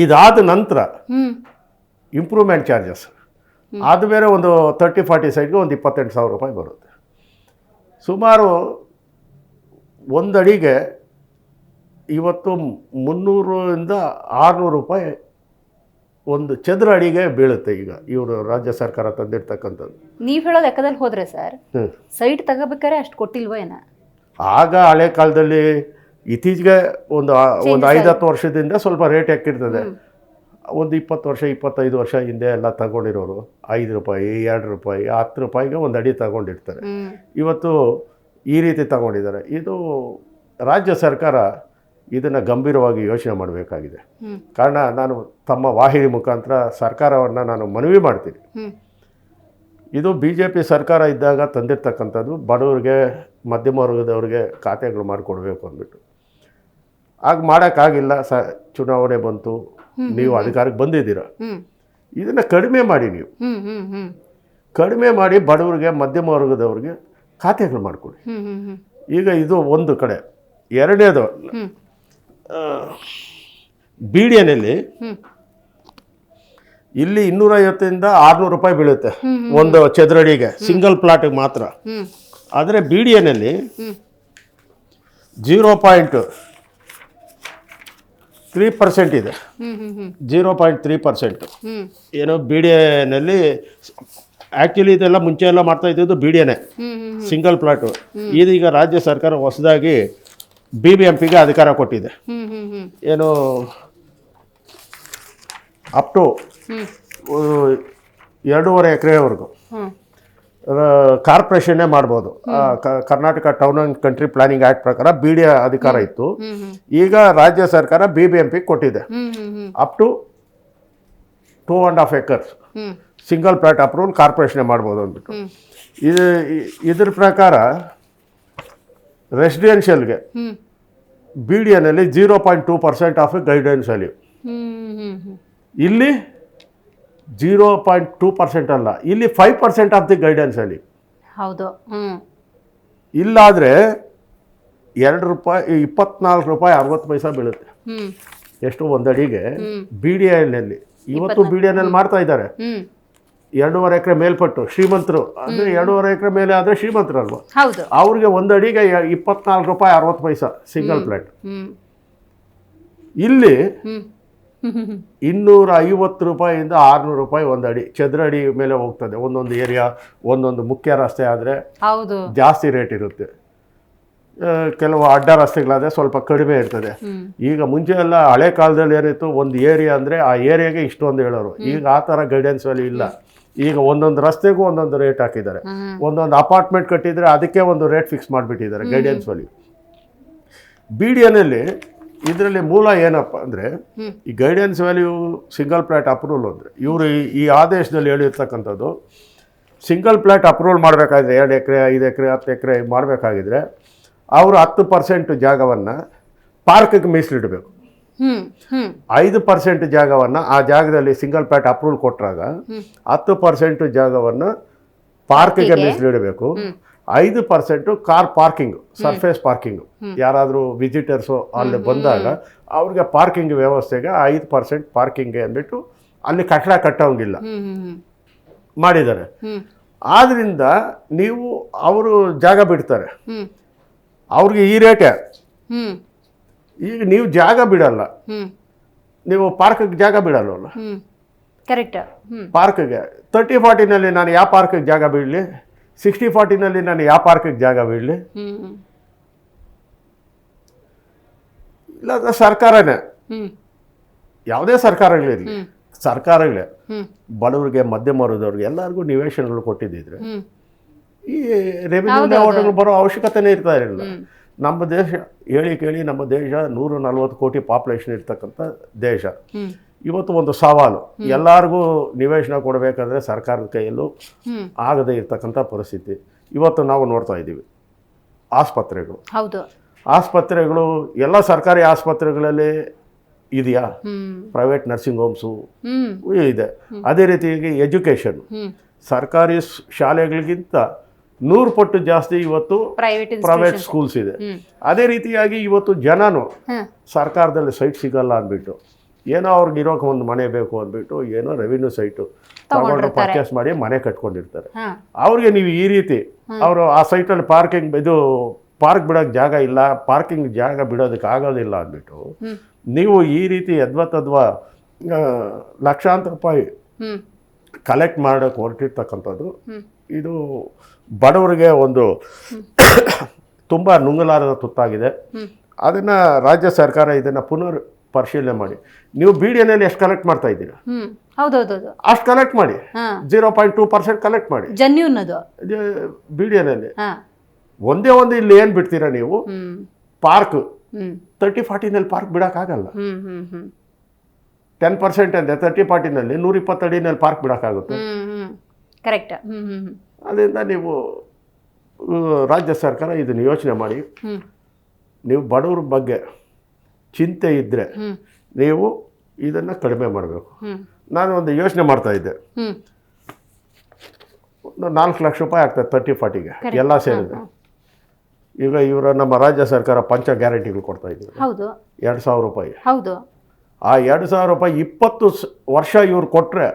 ಇದಾದ ನಂತರ ಹ್ಮ್ ಇಂಪ್ರೂವ್ಮೆಂಟ್ ಚಾರ್ಜಸ್ ಅದು ಬೇರೆ ಒಂದು 30-40 ಸೈಟ್ಗೆ ಒಂದು 28,000 ರೂಪಾಯಿ ಬರುತ್ತೆ. ಸುಮಾರು ಒಂದು ಅಡಿಗೆ ಇವತ್ತು 300ರಿಂದ 600 ರೂಪಾಯಿ ಒಂದು ಚದರ ಅಡಿಗೆ ಬೀಳುತ್ತೆ ಈಗ ಇವರು ರಾಜ್ಯ ಸರ್ಕಾರ ತಂದಿರ್ತಕ್ಕಂಥದ್ದು. ನೀವ್ ಹೇಳೋ ಲೆಕ್ಕದಲ್ಲಿ ಹೋದ್ರೆ ಸರ್ ಹ್ಞೂ ಸೈಟ್ ತಗೋಬೇಕಾರೆ ಅಷ್ಟು ಕೊಟ್ಟಿಲ್ವೋ ಏನ? ಆಗ ಹಳೆ ಕಾಲದಲ್ಲಿ ಇತ್ತೀಚೆಗೆ ಒಂದು 5-10 ವರ್ಷದಿಂದ ಸ್ವಲ್ಪ ರೇಟ್ ಎಕ್ಕಿರ್ತದೆ. ಒಂದು 20 ವರ್ಷ 25 ವರ್ಷ ಹಿಂದೆ ಎಲ್ಲ ತಗೊಂಡಿರೋರು 5 ರೂಪಾಯಿ 2 ರೂಪಾಯಿ 10 ರೂಪಾಯಿಗೆ ಒಂದು ಅಡಿ ತಗೊಂಡಿರ್ತಾರೆ. ಇವತ್ತು ಈ ರೀತಿ ತಗೊಂಡಿದ್ದಾರೆ. ಇದು ರಾಜ್ಯ ಸರ್ಕಾರ ಇದನ್ನು ಗಂಭೀರವಾಗಿ ಯೋಚನೆ ಮಾಡಬೇಕಾಗಿದೆ. ಕಾರಣ ನಾನು ತಮ್ಮ ವಾಹಿನಿ ಮುಖಾಂತರ ಸರ್ಕಾರವನ್ನು ನಾನು ಮನವಿ ಮಾಡ್ತೀನಿ. ಇದು BJP ಸರ್ಕಾರ ಇದ್ದಾಗ ತಂದಿರ್ತಕ್ಕಂಥದ್ದು ಬಡವರಿಗೆ ಮಧ್ಯಮ ವರ್ಗದವ್ರಿಗೆ ಖಾತೆಗಳು ಮಾಡಿಕೊಡ್ಬೇಕು ಅಂದ್ಬಿಟ್ಟು. ಆಗ ಮಾಡೋಕ್ಕಾಗಿಲ್ಲ. ಚುನಾವಣೆ ಬಂತು, ನೀವು ಅಧಿಕಾರಕ್ಕೆ ಬಂದಿದ್ದೀರ, ಇದನ್ನು ಕಡಿಮೆ ಮಾಡಿ. ನೀವು ಕಡಿಮೆ ಮಾಡಿ ಬಡವರಿಗೆ ಮಧ್ಯಮ ವರ್ಗದವ್ರಿಗೆ ಖಾತೆಗಳು ಮಾಡಿಕೊಡಿ. ಈಗ ಇದು ಒಂದು ಕಡೆ. ಎರಡನೇದು BDNಲ್ಲಿ ಇಲ್ಲಿ 250ರಿಂದ 600 ರೂಪಾಯಿ ಬೀಳುತ್ತೆ ಒಂದು ಚದರಡಿಗೆ ಸಿಂಗಲ್ ಪ್ಲಾಟಿಗೆ ಮಾತ್ರ. ಆದರೆ BDNಲ್ಲಿ 0.3% ಇದೆ. 0.3% ಏನು BDNಲ್ಲಿ ಆ್ಯಕ್ಚುಲಿ ಇದೆಲ್ಲ ಮುಂಚೆ ಎಲ್ಲ ಮಾಡ್ತಾ ಇದ್ದಿದ್ದು BDN ಸಿಂಗಲ್ ಪ್ಲಾಟು. ಇದೀಗ ರಾಜ್ಯ ಸರ್ಕಾರ ಹೊಸದಾಗಿ BBMPಗೆ ಅಧಿಕಾರ ಕೊಟ್ಟಿದೆ. ಏನು ಅಪ್ ಟು 2.5 ಎಕರೆವರೆಗೂ ಕಾರ್ಪೊರೇಷನ್ನೇ ಮಾಡ್ಬೋದು. Karnataka town and country planning act ಪ್ರಕಾರ BD ಅಧಿಕಾರ ಇತ್ತು. ಈಗ ರಾಜ್ಯ ಸರ್ಕಾರ BBMP ಕೊಟ್ಟಿದೆ up to 2.5 acres single plot approval ಕಾರ್ಪೊರೇಷನ್ನೇ ಮಾಡ್ಬೋದು ಅಂದ್ಬಿಟ್ಟು. ಇದ್ರ ಪ್ರಕಾರ ರೆಸಿಡೆನ್ಷಿಯಲ್ಗೆ BDNಲ್ಲಿ 0.2% ಆಫ್ ಗೈಡೆನ್ಸ್ ವ್ಯಾಲ್ಯೂ. ಇಲ್ಲಿ 0.2% ಅಲ್ಲ, ಇಲ್ಲಿ 5% ಆಫ್ ದಿ ಗೈಡೆನ್ಸ್ ವ್ಯಾಲ್ಯೂ. ಹೌದು. ಇಲ್ಲಾದರೆ ₹2 ₹24.60 ಬೀಳುತ್ತೆ. ಎಷ್ಟು ಒಂದು ಅಡಿಗೆ ಬಿ ಡಿ ಐನಲ್ಲಿ ಇವತ್ತು ಬಿ ಡಿ ಐನಲ್ಲಿ ಮಾಡ್ತಾ ಇದ್ದಾರೆ. 2.5 ಎಕರೆ ಮೇಲ್ಪಟ್ಟು ಶ್ರೀಮಂತರು ಅಂದರೆ 2.5 ಎಕರೆ ಮೇಲೆ ಆದರೆ ಶ್ರೀಮಂತರಲ್ವ, ಅವ್ರಿಗೆ ಒಂದು ಅಡಿಗೆ ₹24.60 ಸಿಂಗಲ್ ಪ್ಲೇಟ್. ಇಲ್ಲಿ ₹250 ₹600 ಒಂದು ಅಡಿ ಚದರ ಅಡಿ ಮೇಲೆ ಹೋಗ್ತದೆ. ಒಂದೊಂದು ಏರಿಯಾ ಒಂದೊಂದು ಮುಖ್ಯ ರಸ್ತೆ ಆದರೆ ಜಾಸ್ತಿ ರೇಟ್ ಇರುತ್ತೆ, ಕೆಲವು ಅಡ್ಡ ರಸ್ತೆಗಳಾದರೆ ಸ್ವಲ್ಪ ಕಡಿಮೆ ಇರ್ತದೆ. ಈಗ ಮುಂಚೆ ಎಲ್ಲ ಹಳೆ ಕಾಲದಲ್ಲಿ ಏನಿತ್ತು, ಒಂದು ಏರಿಯಾ ಅಂದರೆ ಆ ಏರಿಯಾಗೆ ಇಷ್ಟೊಂದು ಹೇಳೋರು. ಈಗ ಆ ಥರ ಗೈಡೆನ್ಸ್ ವ್ಯಾಲ್ಯೂ ಇಲ್ಲ. ಈಗ ಒಂದೊಂದು ರಸ್ತೆಗೂ ಒಂದೊಂದು ರೇಟ್ ಹಾಕಿದ್ದಾರೆ. ಒಂದೊಂದು ಅಪಾರ್ಟ್ಮೆಂಟ್ ಕಟ್ಟಿದರೆ ಅದಕ್ಕೆ ಒಂದು ರೇಟ್ ಫಿಕ್ಸ್ ಮಾಡಿಬಿಟ್ಟಿದ್ದಾರೆ ಗೈಡೆನ್ಸ್ ವ್ಯಾಲ್ಯೂ. ಬಿ ಡಿ ಎನಲ್ಲಿ ಇದರಲ್ಲಿ ಮೂಲ ಏನಪ್ಪ ಅಂದರೆ ಈ guidance value single plot approval ಅಂದರೆ ಇವರು ಈ ಆದೇಶದಲ್ಲಿ ಹೇಳಿರ್ತಕ್ಕಂಥದ್ದು, ಸಿಂಗಲ್ ಪ್ಲಾಟ್ ಅಪ್ರೂವಲ್ ಮಾಡಬೇಕಾದ್ರೆ 2 ಎಕರೆ 5 ಎಕರೆ 10 ಎಕರೆ ಮಾಡಬೇಕಾಗಿದ್ರೆ ಅವರು 10% ಜಾಗವನ್ನು ಪಾರ್ಕ್ಗೆ ಮೀಸಲಿಡಬೇಕು. 5% ಜಾಗವನ್ನು ಆ ಜಾಗದಲ್ಲಿ ಸಿಂಗಲ್ ಪ್ಲಾಟ್ ಅಪ್ರೂವಲ್ ಕೊಟ್ಟಾಗ 10% ಜಾಗವನ್ನು ಪಾರ್ಕಿಗೆ ಮೀಸಲಿಡಬೇಕು. 5% ಕಾರ್ ಪಾರ್ಕಿಂಗ್, ಸರ್ಫೇಸ್ ಪಾರ್ಕಿಂಗ್. ಯಾರಾದರೂ ವಿಸಿಟರ್ಸು ಅಲ್ಲಿ ಬಂದಾಗ ಅವ್ರಿಗೆ ಪಾರ್ಕಿಂಗ್ ವ್ಯವಸ್ಥೆಗೆ 5% ಪಾರ್ಕಿಂಗ್ಗೆ ಅಂದ್ಬಿಟ್ಟು ಅಲ್ಲಿ ಕಟ್ಟಡ ಕಟ್ಟೋಂಗಿಲ್ಲ ಮಾಡಿದ್ದಾರೆ. ಆದ್ದರಿಂದ ನೀವು ಅವರು ಜಾಗ ಬಿಡ್ತಾರೆ, ಅವ್ರಿಗೆ ಈ ರೇಟೇ. ಈಗ ನೀವು ಜಾಗ ಬಿಡಲ್ಲ, ನೀವು ಪಾರ್ಕಿಗೆ ಜಾಗ ಬಿಡಲ್ವಲ್ಲ. ಕರೆಕ್ಟ್. ಪಾರ್ಕ್ಗೆ 30-40ನಲ್ಲಿ ನಾನು ಯಾವ ಪಾರ್ಕಿಗೆ ಜಾಗ ಬಿಡಲಿ, 60-40ನಲ್ಲಿ ನಾನು ಯಾವ ಪಾರ್ಕಿಗೆ ಜಾಗ ಬಿಡಲಿ? ಇಲ್ಲ ಸರ್ಕಾರನೇ, ಯಾವುದೇ ಸರ್ಕಾರಗಳಿರಲಿ, ಸರ್ಕಾರಗಳೇ ಬಡವರಿಗೆ ಮಧ್ಯಮ ವರ್ಗದವ್ರಿಗೆ ಎಲ್ಲರಿಗೂ ನಿವೇಶನಗಳು ಕೊಟ್ಟಿದ್ದಿದ್ರೆ ಈ ರೆವಿನ್ಯೂ ಲೇಔಟ್ಗಳು ಬರೋ ಅವಶ್ಯಕತೆನೇ ಇರ್ತಾ ಇರಲಿಲ್ಲ. ನಮ್ಮ ದೇಶ ಹೇಳಿ ಕೇಳಿ ನಮ್ಮ ದೇಶ 140 ಕೋಟಿ ಪಾಪ್ಯುಲೇಷನ್ ಇರ್ತಕ್ಕಂಥ ದೇಶ. ಇವತ್ತು ಒಂದು ಸವಾಲು, ಎಲ್ಲರಿಗೂ ನಿವೇಶನ ಕೊಡಬೇಕಾದ್ರೆ ಸರ್ಕಾರದ ಕೈಯಲ್ಲೂ ಆಗದೇ ಇರ್ತಕ್ಕಂಥ ಪರಿಸ್ಥಿತಿ ಇವತ್ತು ನಾವು ನೋಡ್ತಾ ಇದ್ದೀವಿ. ಆಸ್ಪತ್ರೆಗಳು ಎಲ್ಲ ಸರ್ಕಾರಿ ಆಸ್ಪತ್ರೆಗಳಲ್ಲಿ ಇದೆಯಾ? ಪ್ರೈವೇಟ್ ನರ್ಸಿಂಗ್ ಹೋಮ್ಸು ಇದೆ. ಅದೇ ರೀತಿಯಾಗಿ ಎಜುಕೇಷನ್ ಸರ್ಕಾರಿ ಶಾಲೆಗಳಿಗಿಂತ 100 ಪಟ್ಟು ಜಾಸ್ತಿ ಇವತ್ತು ಪ್ರೈವೇಟ್ ಸ್ಕೂಲ್ಸ್ ಇದೆ. ಅದೇ ರೀತಿಯಾಗಿ ಇವತ್ತು ಜನನು ಸರ್ಕಾರದಲ್ಲಿ ಸೈಟ್ ಸಿಗಲ್ಲ ಅಂದ್ಬಿಟ್ಟು, ಏನೋ ಅವ್ರಿಗೆ ಇರೋಕೆ ಒಂದು ಮನೆ ಬೇಕು ಅಂದ್ಬಿಟ್ಟು ಏನೋ ರೆವಿನ್ಯೂ ಸೈಟು ತಗೊಂಡು ಪರ್ಚೇಸ್ ಮಾಡಿ ಮನೆ ಕಟ್ಕೊಂಡಿರ್ತಾರೆ. ಅವ್ರಿಗೆ ನೀವು ಈ ರೀತಿ ಅವರು ಆ ಸೈಟಲ್ಲಿ ಪಾರ್ಕ್ ಬಿಡೋಕ್ಕೆ ಜಾಗ ಇಲ್ಲ, ಪಾರ್ಕಿಂಗ್ ಜಾಗ ಬಿಡೋದಕ್ಕೆ ಆಗೋದಿಲ್ಲ ಅಂದ್ಬಿಟ್ಟು ನೀವು ಈ ರೀತಿ ಯದ್ವಾ ಲಕ್ಷಾಂತರ ರೂಪಾಯಿ ಕಲೆಕ್ಟ್ ಮಾಡೋಕ್ಕೆ ಹೊರಟಿರ್ತಕ್ಕಂಥದ್ದು ಇದು ಬಡವರಿಗೆ ಒಂದು ತುಂಬ ನುಂಗಲಾರದ ತುತ್ತಾಗಿದೆ. ಅದನ್ನು ರಾಜ್ಯ ಸರ್ಕಾರ ಇದನ್ನು ಪುನರ್ ಪರಿಶೀಲನೆ ಮಾಡಿ. ನೀವು ಬಿ ಡಿ ಎನಲ್ಲಿ ಎಷ್ಟು ಕಲೆಕ್ಟ್ ಮಾಡ್ತಾ ಇದ್ದೀರಾ? ಅಷ್ಟು ಕಲೆಕ್ಟ್ ಮಾಡಿ, 0.2% ಕಲೆಕ್ಟ್ ಮಾಡಿ ಬಿ ಡಿ ಎನಲ್ಲಿ. ಒಂದೇ ಒಂದು ಇಲ್ಲಿ ಏನು ಬಿಡ್ತೀರಾ ನೀವು? Park 30-40ನಲ್ಲಿ park ಬಿಡೋಕ್ಕಾಗಲ್ಲ. 10% ಅಂದರೆ 30-40ನಲ್ಲಿ 120 ಅಡಿನಲ್ಲಿ ಪಾರ್ಕ್ ಬಿಡೋಕ್ಕಾಗುತ್ತೆ. ಕರೆಕ್ಟ್. ಅದರಿಂದ ನೀವು ರಾಜ್ಯ ಸರ್ಕಾರ ಇದನ್ನು ಯೋಚನೆ ಮಾಡಿ, ನೀವು ಬಡವ್ರ ಬಗ್ಗೆ ಚಿಂತೆ ಇದ್ದರೆ ನೀವು ಇದನ್ನು ಕಡಿಮೆ ಮಾಡಬೇಕು. ನಾನು ಒಂದು ಯೋಚನೆ ಮಾಡ್ತಾ ಇದ್ದೆ, ಒಂದು 4 ಲಕ್ಷ ರೂಪಾಯಿ ಆಗ್ತದೆ 30-40ಗೆ ಎಲ್ಲ ಸೇರಿದೆ. ಈಗ ನಮ್ಮ ರಾಜ್ಯ ಸರ್ಕಾರ ಪಂಚ ಗ್ಯಾರಂಟಿಗಳು ಕೊಡ್ತಾ ಇದ್ದೀವಿ, 2,000 ರೂಪಾಯಿ. ಆ 2,000 ರೂಪಾಯಿ 20 ವರ್ಷ ಇವ್ರು ಕೊಟ್ಟರೆ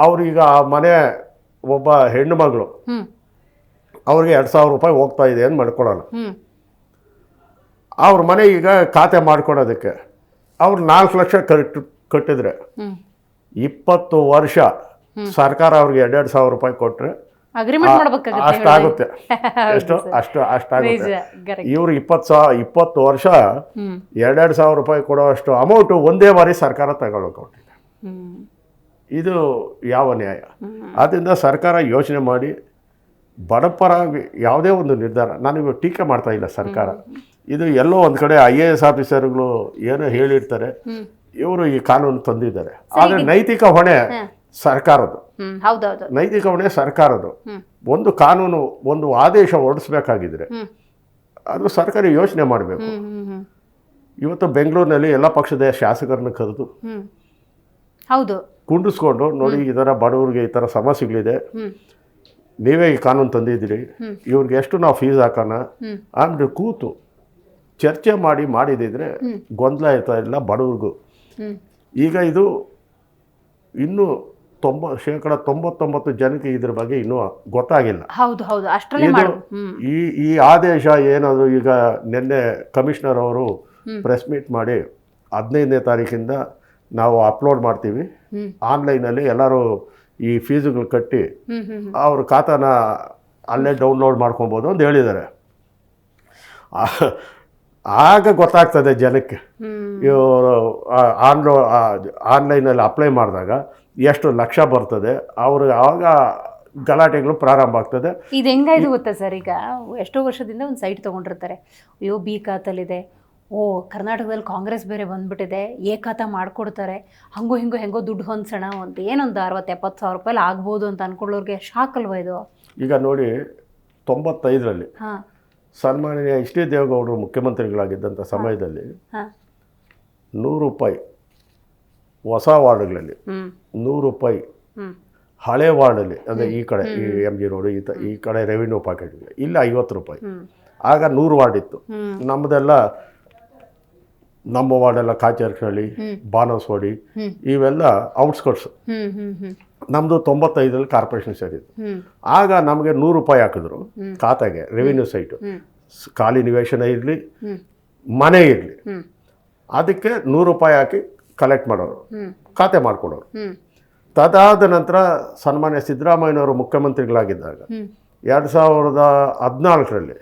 ಅವ್ರೀಗ ಆ ಮನೆ ಒಬ್ಬ ಹೆಣ್ಣು ಮಗಳು ಅವ್ರಿಗೆ 2,000 ರೂಪಾಯಿ ಹೋಗ್ತಾ ಇದೆ ಅಂತ ಮಾಡ್ಕೊಳ್ಳೋಣ. ಅವ್ರ ಮನೆ ಈಗ ಖಾತೆ ಮಾಡ್ಕೊಳೋದಕ್ಕೆ ಅವ್ರು 4 ಲಕ್ಷ ಕಟ್ಟಿದ್ರೆ 20 ವರ್ಷ ಸರ್ಕಾರ ಅವ್ರಿಗೆ 2,000 ರೂಪಾಯಿ ಕೊಟ್ಟರೆ ಅಷ್ಟಾಗುತ್ತೆ. ಅಷ್ಟಾಗುತ್ತೆ. ಇವ್ರು 20 ವರ್ಷ 2,000 ರೂಪಾಯಿ ಕೊಡೋಷ್ಟು ಅಮೌಂಟು ಒಂದೇ ಬಾರಿ ಸರ್ಕಾರ ತಗೊಳ್ಳೋಕೆ. ಇದು ಯಾವ ನ್ಯಾಯ? ಆದ್ದರಿಂದ ಸರ್ಕಾರ ಯೋಚನೆ ಮಾಡಿ ಬಡಪರ ಯಾವುದೇ ಒಂದು ನಿರ್ಧಾರ, ನಾನಿವಾಗ ಟೀಕೆ ಮಾಡ್ತಾ ಇಲ್ಲ ಸರ್ಕಾರ. ಇದು ಎಲ್ಲೋ ಒಂದು ಕಡೆ IAS ಆಫೀಸರ್ಗಳು ಏನೋ ಹೇಳಿರ್ತಾರೆ, ಇವರು ಈ ಕಾನೂನು ತಂದಿದ್ದಾರೆ. ಆದರೆ ನೈತಿಕ ಹೊಣೆ ಸರ್ಕಾರದ್ದು. ನೈತಿಕ ಹೊಣೆ ಸರ್ಕಾರದ್ದು. ಒಂದು ಕಾನೂನು ಒಂದು ಆದೇಶ ಹೊರಡಿಸ್ಬೇಕಾಗಿದ್ರೆ ಅದು ಸರ್ಕಾರ ಯೋಚನೆ ಮಾಡಬೇಕು. ಇವತ್ತು ಬೆಂಗಳೂರಿನಲ್ಲಿ ಎಲ್ಲ ಪಕ್ಷದ ಶಾಸಕರನ್ನ ಕರೆದು ಕುಂಡಿಸ್ಕೊಂಡು ನೋಡಿ, ಈ ಥರ ಬಡವರಿಗೆ ಈ ಥರ ಸಮಸ್ಯೆಗಳಿದೆ, ನೀವೇ ಈ ಕಾನೂನು ತಂದಿದ್ದೀರಿ, ಇವ್ರಿಗೆ ಎಷ್ಟು ನಾವು ಫೀಸ್ ಹಾಕೋಣ ಅಂದ್ಬಿಟ್ಟು ಕೂತು ಚರ್ಚೆ ಮಾಡಿದಿದ್ರೆ ಗೊಂದಲ ಇರ್ತಾ ಇಲ್ಲ ಬಡವ್ರಿಗೂ. ಈಗ ಇದು ಇನ್ನೂ 99% ಜನಕ್ಕೆ ಇದ್ರ ಬಗ್ಗೆ ಇನ್ನೂ ಗೊತ್ತಾಗಿಲ್ಲ. ಈ ಆದೇಶ ಏನಾದ್ರು ಈಗ ನಿನ್ನೆ ಕಮಿಷನರ್ ಅವರು ಪ್ರೆಸ್ ಮೀಟ್ ಮಾಡಿ 15ನೇ ತಾರೀಕಿಂದ ನಾವು ಅಪ್ಲೋಡ್ ಮಾಡ್ತೀವಿ, ಆನ್ಲೈನಲ್ಲಿ ಎಲ್ಲರೂ ಈ ಫೀಸುಗಳು ಕಟ್ಟಿ ಅವ್ರ ಖಾತಾನ ಅಲ್ಲೇ ಡೌನ್ಲೋಡ್ ಮಾಡ್ಕೊಬೋದು ಅಂತ ಹೇಳಿದ್ದಾರೆ. ಆಗ ಗೊತ್ತಾಗ್ತದೆ ಜನಕ್ಕೆ ಇವರು ಆನ್ಲೈನಲ್ಲಿ ಅಪ್ಲೈ ಮಾಡಿದಾಗ ಎಷ್ಟು ಲಕ್ಷ ಬರ್ತದೆ, ಅವ್ರಿಗೆ ಆವಾಗ ಗಲಾಟೆಗಳು ಪ್ರಾರಂಭ ಆಗ್ತದೆ. ಇದು ಹೆಂಗಾಯ್ತು ಗೊತ್ತಾ ಸರ್, ಈಗ ಎಷ್ಟೋ ವರ್ಷದಿಂದ ಒಂದು ಸೈಟ್ ತೊಗೊಂಡಿರ್ತಾರೆ, ಅಯ್ಯೋ ಬಿ ಖಾತಲ್ಲಿದೆ, ಓ ಕರ್ನಾಟಕದಲ್ಲಿ ಕಾಂಗ್ರೆಸ್ ಬೇರೆ ಬಂದ್ಬಿಟ್ಟಿದೆ, ಎ ಖಾತಾ ಮಾಡಿಕೊಡ್ತಾರೆ, ಹೆಂಗೋ ದುಡ್ಡು ಹೊಂದ್ಸೋಣ ಅಂತ ಏನೊಂದು 60-70 ಸಾವಿರ ರೂಪಾಯಿ ಆಗ್ಬೋದು ಅಂತ ಅನ್ಕೊಳ್ಳೋರಿಗೆ ಶಾಕ್ ಅಲ್ವಾ ಇದು? ಈಗ ನೋಡಿ 95ರಲ್ಲಿ ಸನ್ಮಾನ್ಯ ಎಚ್ ಡಿ ದೇವೇಗೌಡರು ಮುಖ್ಯಮಂತ್ರಿಗಳಾಗಿದ್ದಂಥ ಸಮಯದಲ್ಲಿ 100 ರೂಪಾಯಿ ಹೊಸ ವಾರ್ಡ್ಗಳಲ್ಲಿ, 100 ರೂಪಾಯಿ ಹಳೆ ವಾರ್ಡಲ್ಲಿ, ಅಂದರೆ ಈ ಕಡೆ ಈ MG ರೋಡ್ ಈ ಕಡೆ ರೆವಿನ್ಯೂ ಪಾಕೆಟ್ಗೆ ಇಲ್ಲ 50 ರೂಪಾಯಿ. ಆಗ 100 ವಾರ್ಡ್ ಇತ್ತು. ನಮ್ಮ ವಾರ್ಡೆಲ್ಲ ಕಾಚರ್ಕಳ್ಳಿ, ಬಾನಸವಾಡಿ ಇವೆಲ್ಲ ಔಟ್ಸ್ಕರ್ಟ್ಸ್. ನಮ್ಮದು 95ರಲ್ಲಿ ಕಾರ್ಪೊರೇಷನ್ ಸೇರಿತ್ತು. ಆಗ ನಮಗೆ 100 ರೂಪಾಯಿ ಹಾಕಿದ್ರು ಖಾತೆಗೆ, ರೆವಿನ್ಯೂ ಸೈಟು, ಖಾಲಿ ನಿವೇಶನ ಇರಲಿ ಮನೆ ಇರಲಿ, ಅದಕ್ಕೆ 100 ರೂಪಾಯಿ ಹಾಕಿ ಕಲೆಕ್ಟ್ ಮಾಡೋರು, ಖಾತೆ ಮಾಡಿಕೊಡೋರು. ತದಾದ ನಂತರ ಸನ್ಮಾನ್ಯ ಸಿದ್ದರಾಮಯ್ಯನವರು ಮುಖ್ಯಮಂತ್ರಿಗಳಾಗಿದ್ದಾಗ 2014ರಲ್ಲಿ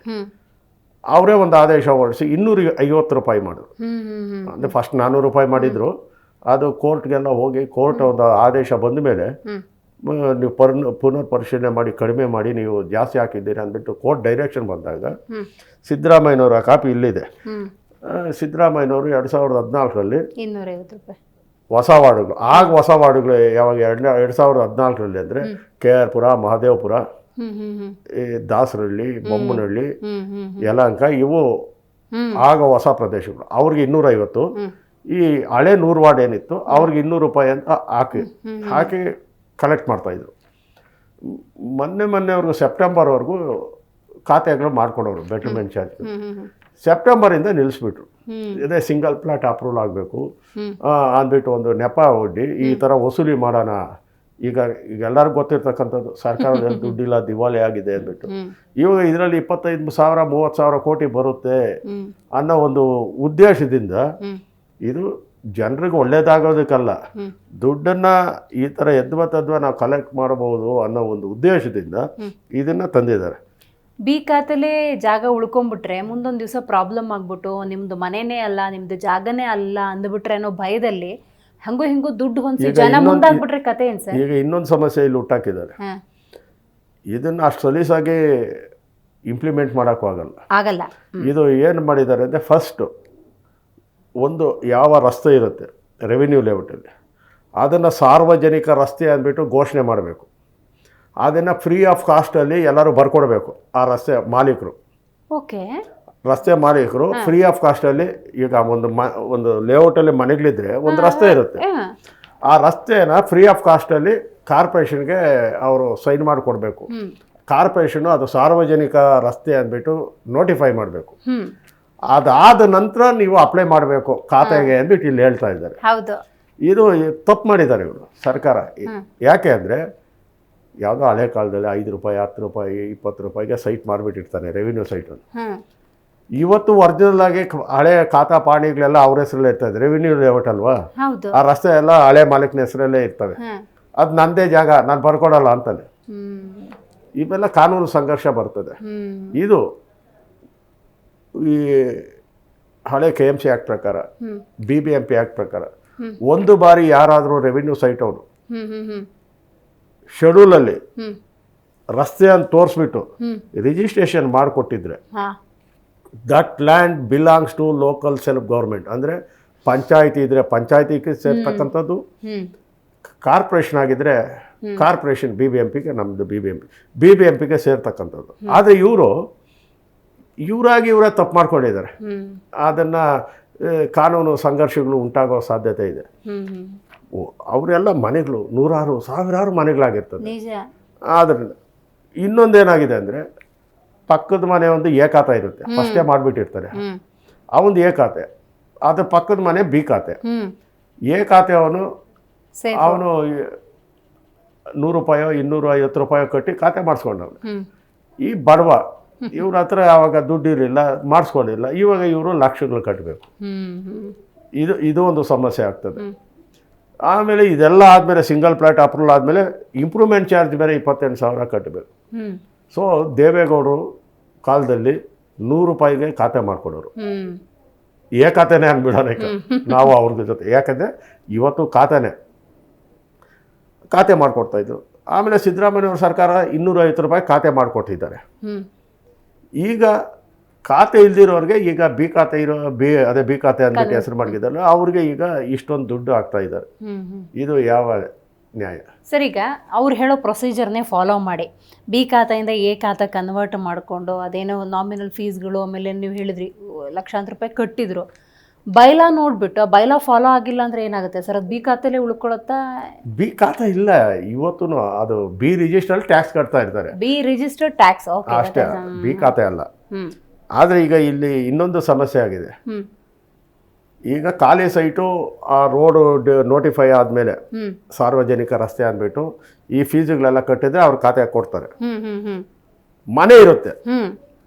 ಅವರೇ ಒಂದು ಆದೇಶ ಹೊರಡಿಸಿ 250 ರೂಪಾಯಿ ಮಾಡಿದ್ರು. ಅಂದರೆ ಫಸ್ಟ್ 400 ರೂಪಾಯಿ ಮಾಡಿದರು, ಅದು ಕೋರ್ಟ್ಗೆಲ್ಲ ಹೋಗಿ ಕೋರ್ಟ್ ಒಂದು ಆದೇಶ ಬಂದ ಮೇಲೆ ನೀವು ಪುನರ್ ಪರಿಶೀಲನೆ ಮಾಡಿ ಕಡಿಮೆ ಮಾಡಿ ನೀವು ಜಾಸ್ತಿ ಹಾಕಿದ್ದೀರಿ ಅಂದ್ಬಿಟ್ಟು ಕೋರ್ಟ್ ಡೈರೆಕ್ಷನ್ ಬಂದಾಗ ಸಿದ್ದರಾಮಯ್ಯನವರ ಕಾಪಿ ಇಲ್ಲಿದೆ. ಸಿದ್ದರಾಮಯ್ಯನವರು 2014ರಲ್ಲಿ 250 ರೂಪಾಯಿ ಹೊಸ ವಾರ್ಡುಗಳು, ಆಗ ಹೊಸ ವಾರ್ಡುಗಳು ಯಾವಾಗ 2014ರಲ್ಲಿ ಅಂದರೆ KR ಪುರ, ಮಹದೇವಪುರ, ಈ ದಾಸರಹಳ್ಳಿ, ಬೊಮ್ಮನಹಳ್ಳಿ, ಯಲಹಂಕ ಇವು ಆಗ ಹೊಸ ಪ್ರದೇಶಗಳು. ಅವ್ರಿಗೆ 250, ಈ ಹಳೆ 100 ವಾರ್ಡ್ ಏನಿತ್ತು ಅವ್ರಿಗೆ 200 ರೂಪಾಯಿ ಅಂತ ಹಾಕಿ ಕಲೆಕ್ಟ್ ಮಾಡ್ತಾಯಿದ್ರು. ಮೊನ್ನೆ ಅವ್ರಿಗೆ ಸೆಪ್ಟೆಂಬರ್ವರೆಗೂ ಖಾತೆಗಳು ಮಾಡ್ಕೊಡೋರು ಬೆಟರ್ಮೆಂಟ್ ಚಾರ್ಜ್. ಸೆಪ್ಟೆಂಬರಿಂದ ನಿಲ್ಲಿಸ್ಬಿಟ್ರು. ಇದೇ ಸಿಂಗಲ್ ಪ್ಲಾಟ್ ಅಪ್ರೂವಲ್ ಆಗಬೇಕು ಅಂದ್ಬಿಟ್ಟು ಒಂದು ನೆಪ ಒಡ್ಡಿ ಈ ಥರ ವಸೂಲಿ ಮಾಡೋಣ. ಈಗ ಎಲ್ಲರಿಗೂ ಗೊತ್ತಿರ್ತಕ್ಕಂಥದ್ದು ಸರ್ಕಾರದಲ್ಲಿ ದುಡ್ಡಿಲ್ಲ, ದಿವಾಳಿ ಆಗಿದೆ ಅಂದ್ಬಿಟ್ಟು. ಇವಾಗ ಇದರಲ್ಲಿ 25,000-30,000 ಕೋಟಿ ಬರುತ್ತೆ ಅನ್ನೋ ಒಂದು ಉದ್ದೇಶದಿಂದ, ಇದು ಜನರಿಗೆ ಒಳ್ಳೇದಾಗೋದಕ್ಕಲ್ಲ, ದುಡ್ಡನ್ನು ಈ ಥರ ಎದ್ವ ನಾವು ಕಲೆಕ್ಟ್ ಮಾಡಬಹುದು ಅನ್ನೋ ಒಂದು ಉದ್ದೇಶದಿಂದ ಇದನ್ನು ತಂದಿದ್ದಾರೆ. ಬಿ ಖಾತೆಲೇ ಜಾಗ ಉಳ್ಕೊಂಡ್ಬಿಟ್ರೆ ಮುಂದೊಂದು ದಿವಸ ಪ್ರಾಬ್ಲಮ್ ಆಗ್ಬಿಟ್ಟು ನಿಮ್ದು ಮನೆನೇ ಅಲ್ಲ, ನಿಮ್ದು ಜಾಗನೇ ಅಲ್ಲ ಅಂದ್ಬಿಟ್ರೆ ಅನ್ನೋ ಭಯದಲ್ಲಿ ಹಿಂಗೂ ದುಡ್ಡು ಹೊಂದಿಸಿ ಜನ ಮುಂದಾಗ್ಬಿಟ್ರೆ ಕತೆ ಏನು ಸರ್? ಈಗ ಇನ್ನೊಂದು ಸಮಸ್ಯೆ ಇಲ್ಲಿ ಹುಟ್ಟಾಕಿದ್ದಾರೆ. ಇದನ್ನು ಅಷ್ಟು ಸಲೀಸಾಗಿ ಇಂಪ್ಲಿಮೆಂಟ್ ಮಾಡೋಕ್ಕೂ ಆಗಲ್ಲ. ಇದು ಏನು ಮಾಡಿದ್ದಾರೆ ಅಂದರೆ, ಫಸ್ಟು ಒಂದು ಯಾವ ರಸ್ತೆ ಇರುತ್ತೆ ರೆವಿನ್ಯೂ ಲೇಔಟಲ್ಲಿ, ಅದನ್ನು ಸಾರ್ವಜನಿಕ ರಸ್ತೆ ಅಂದ್ಬಿಟ್ಟು ಘೋಷಣೆ ಮಾಡಬೇಕು. ಅದನ್ನು ಫ್ರೀ ಆಫ್ ಕಾಸ್ಟಲ್ಲಿ ಎಲ್ಲರೂ ಬರ್ಕೊಡ್ಬೇಕು. ಆ ರಸ್ತೆ ಮಾಲೀಕರು, ರಸ್ತೆ ಮಾಲೀಕರು ಫ್ರೀ ಆಫ್ ಕಾಸ್ಟಲ್ಲಿ, ಈಗ ಒಂದು ಲೇಔಟಲ್ಲಿ ಮನೆಗಳಿದ್ರೆ ಒಂದು ರಸ್ತೆ ಇರುತ್ತೆ, ಆ ರಸ್ತೆನ ಫ್ರೀ ಆಫ್ ಕಾಸ್ಟಲ್ಲಿ ಕಾರ್ಪೊರೇಷನ್ಗೆ ಅವರು ಸೈನ್ ಮಾಡಿಕೊಡ್ಬೇಕು. ಕಾರ್ಪೊರೇಷನು ಅದು ಸಾರ್ವಜನಿಕ ರಸ್ತೆ ಅಂದ್ಬಿಟ್ಟು ನೋಟಿಫೈ ಮಾಡಬೇಕು. ಅದಾದ ನಂತರ ನೀವು ಅಪ್ಲೈ ಮಾಡಬೇಕು ಖಾತೆಗೆ ಅಂದ್ಬಿಟ್ಟು ಇಲ್ಲಿ ಹೇಳ್ತಾ ಇದ್ದಾರೆ. ಇದು ತಪ್ಪು ಮಾಡಿದ್ದಾರೆ ಇವರು ಸರ್ಕಾರ. ಯಾಕೆ ಅಂದರೆ, ಯಾವುದೋ ಹಳೆ ಕಾಲದಲ್ಲಿ 5 ರೂಪಾಯಿ, 10 ರೂಪಾಯಿ, 20 ರೂಪಾಯಿಗೆ ಸೈಟ್ ಮಾಡಿಬಿಟ್ಟಿರ್ತಾನೆ ರೆವಿನ್ಯೂ ಸೈಟನ್ನು. ಇವತ್ತು ಒರಿಜಿನಲ್ ಆಗಿ ಹಳೆ ಖಾತಾ ಪಾಣಿಗಳೆಲ್ಲ ಅವ್ರ ಹೆಸರಲ್ಲೇ ಇರ್ತದೆ, ರೆವಿನ್ಯೂ ಲೇಔಟ್ ಅಲ್ವಾ, ಆ ರಸ್ತೆ ಎಲ್ಲ ಹಳೆ ಮಾಲೀಕನ ಹೆಸರಲ್ಲೇ ಇರ್ತವೆ. ಅದು ನಂದೇ ಜಾಗ, ನಾನು ಬರ್ಕೊಡಲ್ಲ ಅಂತಾನೆ. ಇವೆಲ್ಲ ಕಾನೂನು ಸಂಘರ್ಷ ಬರ್ತದೆ. ಇದು ಈ ಹಳೆ KMC ಆ್ಯಕ್ಟ್ ಪ್ರಕಾರ, BBMP ಆ್ಯಕ್ಟ್ ಪ್ರಕಾರ, ಒಂದು ಬಾರಿ ಯಾರಾದರೂ ರೆವಿನ್ಯೂ ಸೈಟ್ ಅವರು ಶೆಡ್ಯೂಲಲ್ಲಿ ರಸ್ತೆ ಅಂತ ತೋರಿಸ್ಬಿಟ್ಟು ರಿಜಿಸ್ಟ್ರೇಷನ್ ಮಾಡಿಕೊಟ್ಟಿದ್ರೆ, that land belongs to local self government. ಅಂದರೆ ಪಂಚಾಯಿತಿ ಇದ್ದರೆ ಪಂಚಾಯಿತಿಗೆ ಸೇರ್ತಕ್ಕಂಥದ್ದು, ಕಾರ್ಪೊರೇಷನ್ ಆಗಿದ್ದರೆ ಕಾರ್ಪೊರೇಷನ್, BBMPಗೆ, ನಮ್ಮದು BBMPಗೆ ಸೇರ್ತಕ್ಕಂಥದ್ದು. ಆದರೆ ಇವರೇ ತಪ್ಪು ಮಾಡ್ಕೊಂಡಿದ್ದಾರೆ. ಅದನ್ನು ಕಾನೂನು ಸಂಘರ್ಷಗಳು ಉಂಟಾಗೋ ಸಾಧ್ಯತೆ ಇದೆ. ಅವರೆಲ್ಲ ಮನೆಗಳು 100,000 ಸಾವಿರಾರು ಮನೆಗಳಾಗಿರ್ತದೆ. ಆದ್ದರಿಂದ ಇನ್ನೊಂದೇನಾಗಿದೆ ಅಂದರೆ ಪಕ್ಕದ ಮನೆ ಒಂದು ಎ ಖಾತೆ ಇರುತ್ತೆ, ಫಸ್ಟೇ ಮಾಡಿಬಿಟ್ಟಿರ್ತಾರೆ. ಅವನದು ಎ ಖಾತೆ, ಅದ್ರ ಪಕ್ಕದ ಮನೆ ಬಿ ಖಾತೆ. ಎ ಖಾತೆ ಅವನು 100 ರೂಪಾಯೋ 250 ರೂಪಾಯೋ ಕಟ್ಟಿ ಖಾತೆ ಮಾಡಿಸ್ಕೊಂಡವನು. ಈ ಬಡವ ಇವ್ರ ಹತ್ರ ಆವಾಗ ದುಡ್ಡು ಇರಲಿಲ್ಲ, ಮಾಡಿಸ್ಕೊಂಡಿಲ್ಲ. ಇವಾಗ ಇವರು ಲಕ್ಷಗಳು ಕಟ್ಟಬೇಕು. ಇದು ಒಂದು ಸಮಸ್ಯೆ ಆಗ್ತದೆ. ಆಮೇಲೆ ಇದೆಲ್ಲ ಆದಮೇಲೆ ಸಿಂಗಲ್ ಪ್ಲಾಟ್ ಅಪ್ರೂವಲ್ ಆದಮೇಲೆ ಇಂಪ್ರೂವ್ಮೆಂಟ್ ಚಾರ್ಜ್ ಬೇರೆ 28,000 ಕಟ್ಟಬೇಕು. ಸೊ ದೇವೇಗೌಡರು ಕಾಲದಲ್ಲಿ 100 ರೂಪಾಯಿಗೆ ಖಾತೆ ಮಾಡಿಕೊಡೋರು. ಏ ಖಾತೆನೇ ಅಂದ್ಬಿಡೋಣ ನಾವು ಅವ್ರ ಜೊತೆ. ಯಾಕಂದರೆ ಇವತ್ತು ಖಾತೆ ಮಾಡಿಕೊಡ್ತಾಯಿದ್ರು. ಆಮೇಲೆ ಸಿದ್ದರಾಮಯ್ಯವ್ರ ಸರ್ಕಾರ 250 ರೂಪಾಯಿ ಖಾತೆ ಮಾಡಿಕೊಟ್ಟಿದ್ದಾರೆ. ಈಗ ಖಾತೆ ಇಲ್ದಿರೋರಿಗೆ ಈಗ ಬಿ ಖಾತೆ ಬಿ ಖಾತೆ ಅಂದ್ಬಿಟ್ಟು ಹೆಸರು ಮಾಡಿದ್ದಾರೆ. ಅವ್ರಿಗೆ ಈಗ ಇಷ್ಟೊಂದು ದುಡ್ಡು ಆಗ್ತಾ ಇದ್ದಾರೆ. ಇದು ಯಾವ ನ್ಯಾಯ ಸರ್? ಈಗ ಅವ್ರು ಹೇಳೋ ಪ್ರೊಸೀಜರ್ನೇ ಫಾಲೋ ಮಾಡಿ ಬಿ ಖಾತೆಯಿಂದ ಎ ಖಾತೆ ಕನ್ವರ್ಟ್ ಮಾಡಿಕೊಂಡು ಅದೇನೋ ನಾಮಿನಲ್ ಫೀಸ್ಗಳು, ಆಮೇಲೆ ನೀವು ಹೇಳಿದ್ರಿ ಲಕ್ಷಾಂತರ ರೂಪಾಯಿ ಕಟ್ಟಿದ್ರು. ಬೈಲಾ ನೋಡ್ಬಿಟ್ಟು ಬೈಲಾ ಫಾಲೋ ಆಗಿಲ್ಲ ಅಂದ್ರೆ ಏನಾಗುತ್ತೆ ಸರ್? ಅದು ಬಿ ಖಾತೆಲೇ ಉಳ್ಕೊಳತ್ತಾ? ಬಿ ಖಾತೆ ಇಲ್ಲ ಇವತ್ತು, ಅದು ಬಿ ರಿಜಿಸ್ಟರ್ ಟ್ಯಾಕ್ಸ್ ಕಟ್ತಾ ಇರ್ತಾರೆ. ಬಿ ರಿಜಿಸ್ಟರ್ ಟ್ಯಾಕ್ಸ್ ಅಷ್ಟೇ, ಬಿ ಖಾತೆ ಅಲ್ಲ. ಆದರೆ ಈಗ ಇಲ್ಲಿ ಇನ್ನೊಂದು ಸಮಸ್ಯೆ ಆಗಿದೆ. ಈಗ ಖಾಲಿ ಸೈಟು ಆ ರೋಡು ನೋಟಿಫೈ ಆದಮೇಲೆ ಸಾರ್ವಜನಿಕ ರಸ್ತೆ ಅಂದ್ಬಿಟ್ಟು ಈ ಫೀಸ್ಗಳೆಲ್ಲ ಕಟ್ಟಿದ್ರೆ ಅವ್ರ ಖಾತೆ ಕೊಡ್ತಾರೆ. ಮನೆ ಇರುತ್ತೆ,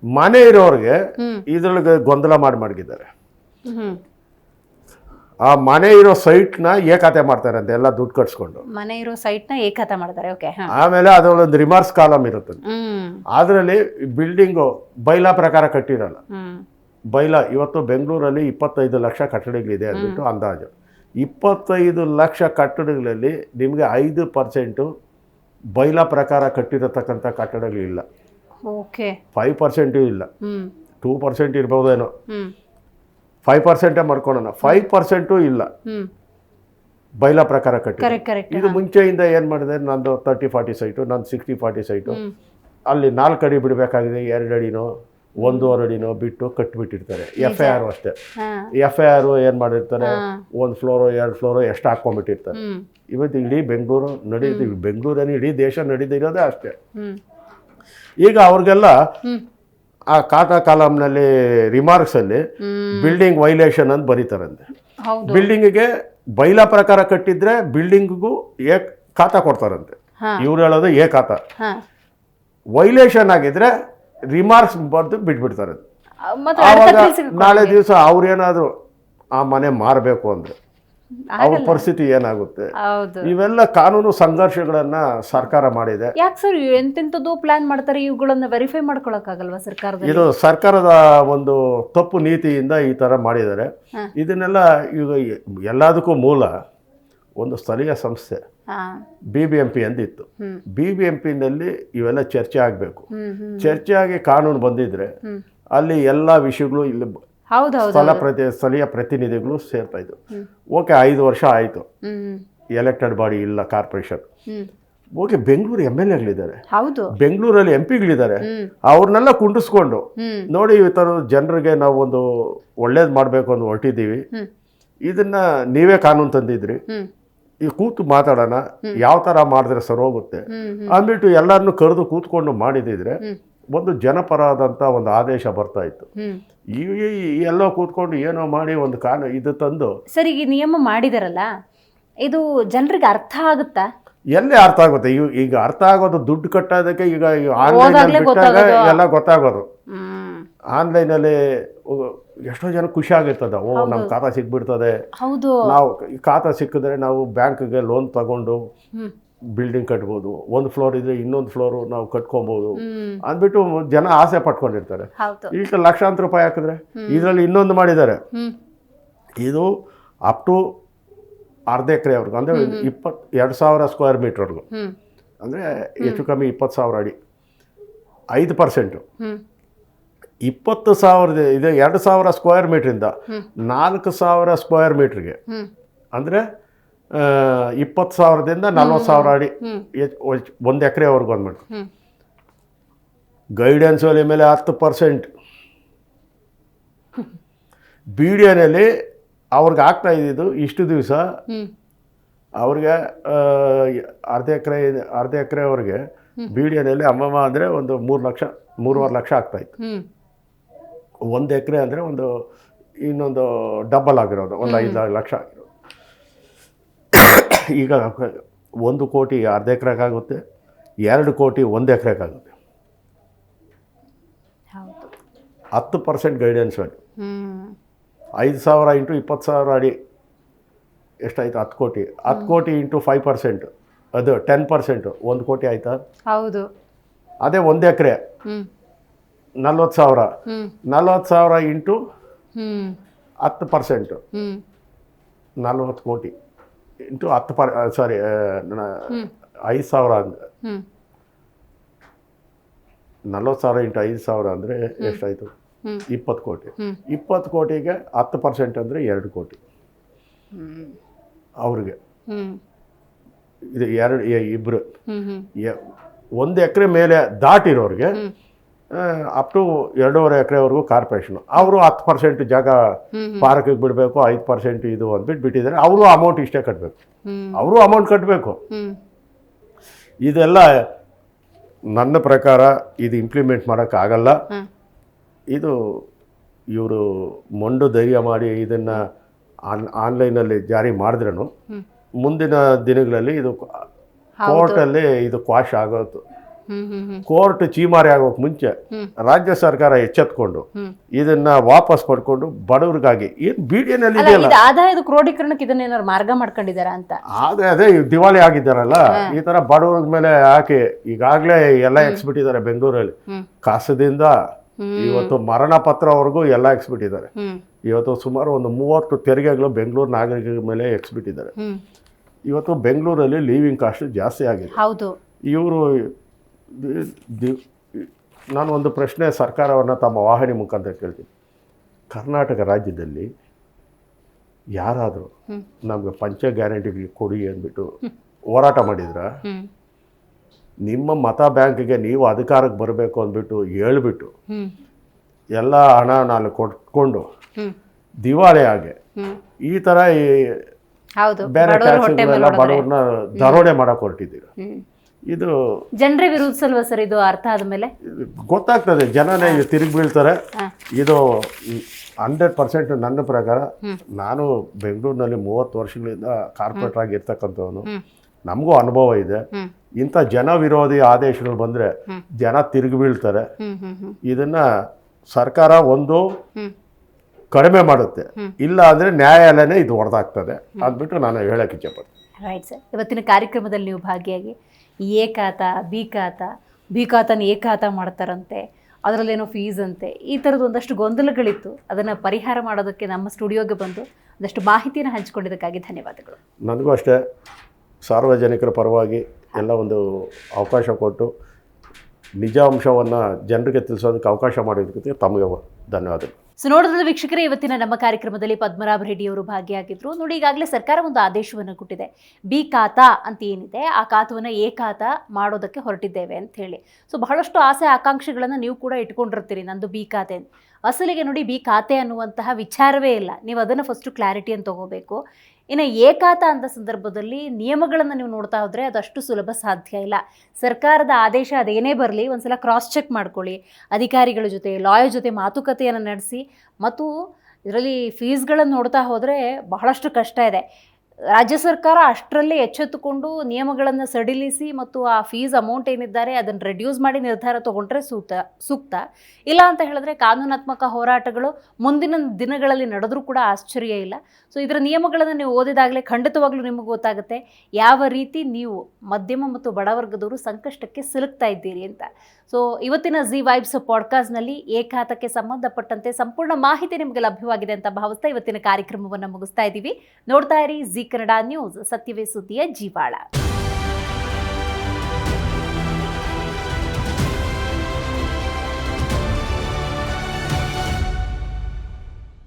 ಮನೆ ಇರೋರಿಗೆ ಇದ್ರೊಳಗೆ ಗೊಂದಲ ಮಾಡಿದ್ದಾರೆ. ಆ ಮನೆ ಇರೋ ಸೈಟ್ನ ಖಾತೆ ಮಾಡ್ತಾರೆ ಅಂತ ಎಲ್ಲ ದುಡ್ಡು ಕಟ್ಸ್ಕೊಂಡು. ಮನೆ ಇರೋ ಸೈಟ್ನ ಖಾತೆ ಮಾಡ್ತಾರೆ. ಆಮೇಲೆ ಅದರೊಂದು ರಿಮಾರ್ಕ್ಸ್ ಕಾಲಮ್ ಇರುತ್ತೆ. ಅದರಲ್ಲಿ ಬಿಲ್ಡಿಂಗು ಬೈಲಾ ಪ್ರಕಾರ ಕಟ್ಟಿರಲ್ಲ. ಬೈಲಾ ಇವತ್ತು ಬೆಂಗಳೂರಲ್ಲಿ 25 ಲಕ್ಷ ಕಟ್ಟಡಗಳಿದೆ ಅಂದ್ಬಿಟ್ಟು ಅಂದಾಜು. 25 ಲಕ್ಷ ಕಟ್ಟಡಗಳಲ್ಲಿ ನಿಮಗೆ 5% ಬೈಲಾ ಪ್ರಕಾರ ಕಟ್ಟಿರತಕ್ಕಂಥ ಕಟ್ಟಡಗಳಿಲ್ಲ. 5% ಇಲ್ಲ, 2% ಇರ್ಬೋದೇನೋ. 5% ಮಾಡ್ಕೊಳ್ಳೋಣ, 5% ಇಲ್ಲ ಬೈಲಾ ಪ್ರಕಾರ ಕಟ್ಟಿ. ಇದು ಮುಂಚೆಯಿಂದ ಏನು ಮಾಡಿದೆ, ನಂದು 30-40 ಸೈಟು, ನಂದು 60-40 ಸೈಟು. ಅಲ್ಲಿ 4 ಅಡಿ ಬಿಡಬೇಕಾಗಿದೆ, 2 ಅಡಿನೋ 1.5 ಅಡಿನೋ ಬಿಟ್ಟು ಕಟ್ಟಿಬಿಟ್ಟಿರ್ತಾರೆ. FIR ಅಷ್ಟೇ. FIR ಏನು ಮಾಡಿರ್ತಾರೆ, 1 ಫ್ಲೋರು 2 ಫ್ಲೋರು ಎಷ್ಟು ಹಾಕ್ಕೊಂಡ್ಬಿಟ್ಟಿರ್ತಾರೆ. ಇವತ್ತು ಇಡೀ ಬೆಂಗಳೂರು ನಡೀತೀವಿ, ಬೆಂಗಳೂರೇನು ಇಡೀ ದೇಶ ನಡೀತಿರೋದೇ ಅಷ್ಟೇ. ಈಗ ಅವ್ರಿಗೆಲ್ಲ ಆ ಖಾತಾ ಕಾಲಮ್ನಲ್ಲಿ ರಿಮಾರ್ಕ್ಸಲ್ಲಿ ಬಿಲ್ಡಿಂಗ್ ವೈಲೇಷನ್ ಅಂತ ಬರೀತಾರಂತೆ. ಬಿಲ್ಡಿಂಗಿಗೆ ಬೈಲಾ ಪ್ರಕಾರ ಕಟ್ಟಿದ್ರೆ ಬಿಲ್ಡಿಂಗಿಗೂ ಖಾತಾ ಕೊಡ್ತಾರಂತೆ. ಇವ್ರು ಹೇಳೋದು ಖಾತಾ. ವೈಲೇಷನ್ ಆಗಿದ್ರೆ ರಿಮಾರ್ಕ್ಸ್ ಬರೆದು ಬಿಟ್ಬಿಡ್ತಾರೆ. ಆವಾಗ ನಾಳೆ ದಿವಸ ಅವ್ರೇನಾದ್ರು ಆ ಮನೆ ಮಾರಬೇಕು ಅಂದರೆ ಅವ್ರ ಪರಿಸ್ಥಿತಿ ಏನಾಗುತ್ತೆ? ಇವೆಲ್ಲ ಕಾನೂನು ಸಂಘರ್ಷಗಳನ್ನ ಸರ್ಕಾರ ಮಾಡಿದೆ. ಯಾಕೆ ಸರ್ ಎಂತೆಂಥದ್ದು ಪ್ಲಾನ್ ಮಾಡ್ತಾರೆ? ಇವುಗಳನ್ನ ವೆರಿಫೈ ಮಾಡ್ಕೊಳಕ್ಕಾಗಲ್ವಾ ಸರ್ಕಾರದ? ಇದು ಸರ್ಕಾರದ ಒಂದು ತಪ್ಪು ನೀತಿಯಿಂದ ಈ ಥರ ಮಾಡಿದ್ದಾರೆ. ಇದನ್ನೆಲ್ಲ ಈಗ ಎಲ್ಲದಕ್ಕೂ ಮೂಲ ಒಂದು ಸ್ಥಳೀಯ ಸಂಸ್ಥೆ BBMP ಅಂದಿತ್ತು. BBMPನಲ್ಲಿ ಇವೆಲ್ಲ ಚರ್ಚೆ ಆಗಬೇಕು. ಚರ್ಚೆ ಆಗಿ ಕಾನೂನು ಬಂದಿದ್ರೆ ಅಲ್ಲಿ ಎಲ್ಲ ವಿಷಯಗಳು ಇಲ್ಲಿ ಸ್ಥಳೀಯ ಪ್ರತಿನಿಧಿಗಳು ಸೇರ್ತಾ ಇದ್ರು. ಓಕೆ, 5 ವರ್ಷ ಆಯಿತು, ಎಲೆಕ್ಟೆಡ್ ಬಾಡಿ ಇಲ್ಲ, ಕಾರ್ಪೊರೇಷನ್. ಓಕೆ, ಬೆಂಗಳೂರು MLAಗಳಿದ್ದಾರೆ, ಬೆಂಗಳೂರಲ್ಲಿ MP ಗಳಿದ್ದಾರೆ. ಅವ್ರನ್ನೆಲ್ಲ ಕುಂಡಿಸ್ಕೊಂಡು ನೋಡಿ ಈ ಥರ ಜನರಿಗೆ ನಾವು ಒಂದು ಒಳ್ಳೇದು ಮಾಡಬೇಕು ಅಂತ ಹೊರಟಿದ್ದೀವಿ, ಇದನ್ನ ನೀವೇ ಕಾನೂನು ತಂದಿದ್ರಿ, ಈ ಕೂತು ಮಾತಾಡೋಣ, ಯಾವ ಥರ ಮಾಡಿದ್ರೆ ಸರೋಗುತ್ತೆ ಅಂದ್ಬಿಟ್ಟು ಎಲ್ಲರನ್ನು ಕರೆದು ಕೂತ್ಕೊಂಡು ಮಾಡಿದಿದ್ರೆ ಒಂದು ಜನಪರವಾದಂಥ ಒಂದು ಆದೇಶ ಬರ್ತಾ ಇತ್ತು. ಎಲ್ಲೋ ಕೂತ್ಕೊಂಡು ಏನೋ ಮಾಡಿ ಒಂದು ಇದು ತಂದು ಸರಿ ಈ ನಿಯಮ ಮಾಡಿದಾರಲ್ಲ, ಇದು ಜನರಿಗೆ ಅರ್ಥ ಆಗುತ್ತಾ? ಎಲ್ಲೇ ಅರ್ಥ ಆಗುತ್ತೆ. ಈಗ ಅರ್ಥ ಆಗೋದು ದುಡ್ಡು ಕಟ್ಟೋದಕ್ಕೆ. ಈಗ ಆನ್ಲೈನಲ್ಲಿ ಬಿಟ್ಟಾಗ ಎಲ್ಲ ಗೊತ್ತಾಗೋದು. ಆನ್ಲೈನಲ್ಲಿ ಎಷ್ಟೋ ಜನ ಖುಷಿ ಆಗಿರ್ತದೆ, ನಮ್ಮ ಖಾತಾ ಸಿಕ್ಬಿಡ್ತದೆ, ನಾವು ಖಾತಾ ಸಿಕ್ಕಿದ್ರೆ ನಾವು ಬ್ಯಾಂಕ್ಗೆ ಲೋನ್ ತಗೊಂಡು ಬಿಲ್ಡಿಂಗ್ ಕಟ್ಬೋದು, 1 ಫ್ಲೋರ್ ಇದ್ರೆ ಇನ್ನೊಂದು ಫ್ಲೋರು ನಾವು ಕಟ್ಕೊಬೋದು ಅಂದ್ಬಿಟ್ಟು ಜನ ಆಸೆ ಪಟ್ಕೊಂಡಿರ್ತಾರೆ. ಈಗ ಲಕ್ಷಾಂತರ ರೂಪಾಯಿ ಹಾಕಿದ್ರೆ ಇದರಲ್ಲಿ ಇನ್ನೊಂದು ಮಾಡಿದ್ದಾರೆ. ಇದು ಅಪ್ ಟು ಅರ್ಧ ಎಕರೆವರೆಗೂ, ಅಂದರೆ 22,000 ಸ್ಕ್ವೇರ್ ಮೀಟರ್ವರೆಗೂ, ಅಂದರೆ ಹೆಚ್ಚು ಕಮ್ಮಿ 20,000 ಅಡಿ, 5%. 20,000 ಇದೆ. 2,000 ಸ್ಕ್ವೇರ್ ಮೀಟ್ರಿಂದ 4,000 ಸ್ಕ್ವೇರ್ ಮೀಟ್ರಿಗೆ, ಅಂದರೆ 20,000ದಿಂದ 40,000 ಅಡಿ, 1 ಎಕರೆವರೆಗೂ ಅಂದ್ಬಿಟ್ಟು. ಗೈಡೆನ್ಸ್ ವ್ಯಾಲಿ ಮೇಲೆ 10%. BDAನಲ್ಲಿ ಅವ್ರಿಗೆ ಆಗ್ತಾ ಇದ್ದಿದ್ದು ಇಷ್ಟು ದಿವಸ ಅವ್ರಿಗೆ ಅರ್ಧ ಎಕರೆವರೆಗೆ ಬಿ ಡಿ ಎನಲ್ಲಿ ಅಮ್ಮಮ್ಮ ಅಂದರೆ ಒಂದು 3 ಲಕ್ಷ 3.5 ಲಕ್ಷ ಆಗ್ತಾಯಿತ್ತು. 1 ಎಕರೆ ಅಂದರೆ ಇನ್ನೊಂದು ಡಬಲ್ ಆಗಿರೋದು, ಒಂದು 5 ಲಕ್ಷ ಆಗಿರೋದು. ಈಗ 1 ಕೋಟಿ ಅರ್ಧ ಎಕರೆಗಾಗುತ್ತೆ, 2 ಕೋಟಿ 1 ಎಕರೆಗಾಗುತ್ತೆ. 10% ಗೈಡೆನ್ಸ್ ವ್ಯಾಲ್ಯೂ. 5,000 ಇಂಟು 20,000 ಅಡಿ ಎಷ್ಟಾಯ್ತು? 10 ಕೋಟಿ. 10 ಕೋಟಿ ಇಂಟು 5%, ಅದು 10%, 1 ಕೋಟಿ ಆಯ್ತಾ? ಹೌದು. ಅದೇ 1 ಎಕರೆ 40,000. 40,000 ಇಂಟು 10%, 40 ಕೋಟಿ ಇಂಟು 10 5,000 ಅಂದರೆ 40,000 ಇಂಟು 5,000 ಅಂದರೆ ಎಷ್ಟಾಯಿತು? 20 ಕೋಟಿ. 20 ಕೋಟಿಗೆ 10% ಅಂದರೆ 2 ಕೋಟಿ ಅವ್ರಿಗೆ. ಇದು ಇಬ್ಬರು 1 ಎಕರೆ ಮೇಲೆ ದಾಟಿರೋರಿಗೆ ಅಪ್ ಟು 2.5 ಎಕರೆವರೆಗೂ ಕಾರ್ಪೊರೇಷನು. ಅವರು 10% ಜಾಗ ಪಾರ್ಕಿಗೆ ಬಿಡಬೇಕು, 5% ಇದು ಅಂದ್ಬಿಟ್ಟು ಬಿಟ್ಟಿದ್ದಾರೆ. ಅವರು ಅಮೌಂಟ್ ಇಷ್ಟೇ ಕಟ್ಟಬೇಕು, ಅವರು ಅಮೌಂಟ್ ಕಟ್ಟಬೇಕು. ಇದೆಲ್ಲ ನನ್ನ ಪ್ರಕಾರ ಇದು ಇಂಪ್ಲಿಮೆಂಟ್ ಮಾಡೋಕ್ಕಾಗಲ್ಲ. ಇದು ಇವರು ಮೊಂಡು ಧೈರ್ಯ ಮಾಡಿ ಇದನ್ನು ಆನ್ಲೈನಲ್ಲಿ ಜಾರಿ ಮಾಡಿದ್ರೂ ಮುಂದಿನ ದಿನಗಳಲ್ಲಿ ಇದು ಕೋರ್ಟಲ್ಲಿ ಇದು ಕ್ವಾಶ್ ಆಗೋದು. ಕೋರ್ಟ್ ಚೀಮಾರಿ ಆಗೋಕೆ ಮುಂಚೆ ರಾಜ್ಯ ಸರ್ಕಾರ ಎಚ್ಚೆತ್ಕೊಂಡು ಇದನ್ನ ವಾಪಸ್ ಪಡ್ಕೊಂಡು ಬಡವರಿಗಾಗಿ ಏನು BDNL ಇದೆಯಲ್ಲ, ಆದಾಯದ ಕ್ರೋಢೀಕರಣಕ್ಕೆ ಇದನ್ನೇನಾದ್ರು ಮಾರ್ಗ ಮಾಡ್ಕೊಂಡಿದ್ದಾರಾ ಅಂತ. ಅದೇ ದಿವಾಳಿ ಆಗಿದ್ದಾರಲ್ಲ, ಈ ತರ ಬಡವ್ರ ಮೇಲೆ ಹಾಕಿ ಈಗಾಗಲೇ ಎಲ್ಲ ಎಕ್ಸ್ಬಿಟ್ಟಿದ್ದಾರೆ. ಬೆಂಗಳೂರಲ್ಲಿ ಕಸದಿಂದ ಇವತ್ತು ಮರಣ ಪತ್ರವರೆಗೂ ಎಲ್ಲ ಎಕ್ಸ್ಬಿಟ್ಟಿದ್ದಾರೆ. ಇವತ್ತು ಸುಮಾರು ಒಂದು 30 ತೆರಿಗೆಗಳು ಬೆಂಗಳೂರು ನಾಗರಿಕರ ಮೇಲೆ ಎಕ್ಸ್ಬಿಟ್ಟಿದ್ದಾರೆ. ಇವತ್ತು ಬೆಂಗಳೂರಲ್ಲಿ ಲೀವಿಂಗ್ ಕಾಸ್ಟ್ ಜಾಸ್ತಿ ಆಗಿದೆ. ಇವರು ನಾನು ಒಂದು ಪ್ರಶ್ನೆ ಸರ್ಕಾರವನ್ನು ತಮ್ಮ ವಾಹಿನಿ ಮುಖಾಂತರ ಕೇಳ್ತೀನಿ. ಕರ್ನಾಟಕ ರಾಜ್ಯದಲ್ಲಿ ಯಾರಾದರೂ ನಮಗೆ ಪಂಚ ಗ್ಯಾರಂಟಿ ಕೊಡಿ ಅಂದ್ಬಿಟ್ಟು ಹೋರಾಟ ಮಾಡಿದ್ರ? ನಿಮ್ಮ ಮತ ಬ್ಯಾಂಕಿಗೆ ನೀವು ಅಧಿಕಾರಕ್ಕೆ ಬರಬೇಕು ಅಂದ್ಬಿಟ್ಟು ಹೇಳ್ಬಿಟ್ಟು ಎಲ್ಲ ಹಣ ನಾನು ಕೊಟ್ಕೊಂಡು ದಿವಾಳಿ ಆಗಿ ಈ ಥರ ಬೇರೆ ಟ್ಯಾಕ್ಸ್ಗಳೆಲ್ಲ ಬಡವ್ರನ್ನ ದರೋಡೆ ಮಾಡಕ್ಕೆ ಹೊರಟಿದ್ದೀರ. ಇದು ಜನರೇ ವಿರೋಧಿಸಲ್ವಾ ಸರ್? ಇದು ಅರ್ಥ ಆದಮೇಲೆ ಗೊತ್ತಾಗ್ತದೆ, ಜನನೇ ತಿರುಗಿ ಬೀಳ್ತಾರೆ. ಇದು 100% ನನ್ನ ಪ್ರಕಾರ. ನಾನು ಬೆಂಗಳೂರಿನಲ್ಲಿ 30 ವರ್ಷಗಳಿಂದ ಕಾರ್ಪೊರೇಟರ್ ಆಗಿ ಇರ್ತಕ್ಕಂಥವನು, ನಮಗೂ ಅನುಭವ ಇದೆ. ಇಂಥ ಜನ ವಿರೋಧಿ ಆದೇಶಗಳು ಬಂದರೆ ಜನ ತಿರುಗಿ ಬೀಳ್ತಾರೆ. ಇದನ್ನ ಸರ್ಕಾರ ಒಂದು ಕಡಿಮೆ ಮಾಡುತ್ತೆ, ಇಲ್ಲ ಅಂದರೆ ನ್ಯಾಯಾಲಯನೇ ಇದು ಹೊಡೆದಾಗ್ತದೆ ಅಂದ್ಬಿಟ್ಟು ನಾನು ಹೇಳಕ್ಕೆ ಇಚ್ಛೆಪಡ್ತೀನಿ. ರೈಟ್ ಸರ್, ಇವತ್ತಿನ ಕಾರ್ಯಕ್ರಮದಲ್ಲಿ ನೀವು ಭಾಗಿಯಾಗಿ ಎ ಖಾತಾ ಬಿ ಖಾತಾನ ಎ ಖಾತಾ ಮಾಡ್ತಾರಂತೆ, ಅದರಲ್ಲೇನೋ ಫೀಸ್ ಅಂತೆ, ಈ ಥರದ್ದು ಒಂದಷ್ಟು ಗೊಂದಲಗಳಿತ್ತು. ಅದನ್ನು ಪರಿಹಾರ ಮಾಡೋದಕ್ಕೆ ನಮ್ಮ ಸ್ಟುಡಿಯೋಗೆ ಬಂದು ಒಂದಷ್ಟು ಮಾಹಿತಿಯನ್ನು ಹಂಚಿಕೊಂಡಿದ್ದಕ್ಕಾಗಿ ಧನ್ಯವಾದಗಳು. ನನಗೂ ಅಷ್ಟೇ, ಸಾರ್ವಜನಿಕರ ಪರವಾಗಿ ಎಲ್ಲ ಒಂದು ಅವಕಾಶ ಕೊಟ್ಟು ನಿಜಾಂಶವನ್ನು ಜನರಿಗೆ ತಿಳಿಸೋದಕ್ಕೆ ಅವಕಾಶ ಮಾಡಿದ್ದಕ್ಕೆ ತಮಗೆ ಧನ್ಯವಾದಗಳು. ಸೊ ನೋಡಿದ್ರೆ ವೀಕ್ಷಕರೇ, ಇವತ್ತಿನ ನಮ್ಮ ಕಾರ್ಯಕ್ರಮದಲ್ಲಿ ಪದ್ಮನಾಭ ರೆಡ್ಡಿ ಅವರು ಭಾಗಿಯಾಗಿದ್ರು. ನೋಡಿ, ಈಗಾಗಲೇ ಸರ್ಕಾರ ಒಂದು ಆದೇಶವನ್ನು ಕೊಟ್ಟಿದೆ. ಬಿ ಖಾತಾ ಅಂತ ಏನಿದೆ ಆ ಖಾತವನ್ನು ಎ ಖಾತಾ ಮಾಡೋದಕ್ಕೆ ಹೊರಟಿದ್ದೇವೆ ಅಂತ ಹೇಳಿ. ಸೊ ಬಹಳಷ್ಟು ಆಸೆ ಆಕಾಂಕ್ಷೆಗಳನ್ನು ನೀವು ಕೂಡ ಇಟ್ಕೊಂಡಿರ್ತೀರಿ, ನಂದು ಬಿ ಖಾತೆ. ಅಸಲಿಗೆ ನೋಡಿ, ಬಿ ಖಾತೆ ಅನ್ನುವಂತಹ ವಿಚಾರವೇ ಇಲ್ಲ. ನೀವು ಅದನ್ನು ಫಸ್ಟು ಕ್ಲಾರಿಟಿಯನ್ನು ತಗೋಬೇಕು. ಇನ್ನು ಎ ಖಾತಾ ಅಂತ ಸಂದರ್ಭದಲ್ಲಿ ನಿಯಮಗಳನ್ನು ನೀವು ನೋಡ್ತಾ ಹೋದರೆ ಅದಷ್ಟು ಸುಲಭ ಸಾಧ್ಯ ಇಲ್ಲ. ಸರ್ಕಾರದ ಆದೇಶ ಅದೇನೇ ಬರಲಿ, ಒಂದ್ಸಲ ಕ್ರಾಸ್ ಚೆಕ್ ಮಾಡ್ಕೊಳ್ಳಿ. ಅಧಿಕಾರಿಗಳ ಜೊತೆ, ಲಾಯರ್ ಜೊತೆ ಮಾತುಕತೆಯನ್ನು ನಡೆಸಿ. ಮತ್ತು ಇದರಲ್ಲಿ ಫೀಸ್ಗಳನ್ನು ನೋಡ್ತಾ ಹೋದರೆ ಬಹಳಷ್ಟು ಕಷ್ಟ ಇದೆ. ರಾಜ್ಯ ಸರ್ಕಾರ ಅಷ್ಟರಲ್ಲೇ ಎಚ್ಚೆತ್ತುಕೊಂಡು ನಿಯಮಗಳನ್ನು ಸಡಿಲಿಸಿ ಮತ್ತು ಆ ಫೀಸ್ ಅಮೌಂಟ್ ಏನಿದ್ದಾರೆ ಅದನ್ನು ರೆಡ್ಯೂಸ್ ಮಾಡಿ ನಿರ್ಧಾರ ತೊಗೊಂಡ್ರೆ ಸೂಕ್ತ. ಇಲ್ಲ ಅಂತ ಹೇಳಿದ್ರೆ ಕಾನೂನಾತ್ಮಕ ಹೋರಾಟಗಳು ಮುಂದಿನ ದಿನಗಳಲ್ಲಿ ನಡೆದರೂ ಕೂಡ ಆಶ್ಚರ್ಯ ಇಲ್ಲ. ಸೊ ಇದರ ನಿಯಮಗಳನ್ನು ನೀವು ಓದಿದಾಗಲೇ ಖಂಡಿತವಾಗ್ಲೂ ನಿಮಗೆ ಗೊತ್ತಾಗುತ್ತೆ ಯಾವ ರೀತಿ ನೀವು ಮಧ್ಯಮ ಮತ್ತು ಬಡವರ್ಗದವರು ಸಂಕಷ್ಟಕ್ಕೆ ಸಿಲುಕ್ತಾ ಇದ್ದೀರಿ ಅಂತ. ಸೊ ಇವತ್ತಿನ ಜಿ ವೈಬ್ಸ್ ಪಾಡ್ಕಾಸ್ಟ್ನಲ್ಲಿ ಎ ಖಾತಕ್ಕೆ ಸಂಬಂಧಪಟ್ಟಂತೆ ಸಂಪೂರ್ಣ ಮಾಹಿತಿ ನಿಮಗೆ ಲಭ್ಯವಾಗಿದೆ ಅಂತ ಭಾವಿಸ್ತಾ ಇವತ್ತಿನ ಕಾರ್ಯಕ್ರಮವನ್ನು ಮುಗಿಸ್ತಾ ಇದ್ದೀವಿ. ನೋಡ್ತಾ ಇರಿ ಜಿ ಕನ್ನಡ ನ್ಯೂಸ್, ಸತ್ಯವೇ ಸುದ್ದಿಯ ಜೀವಾಳ.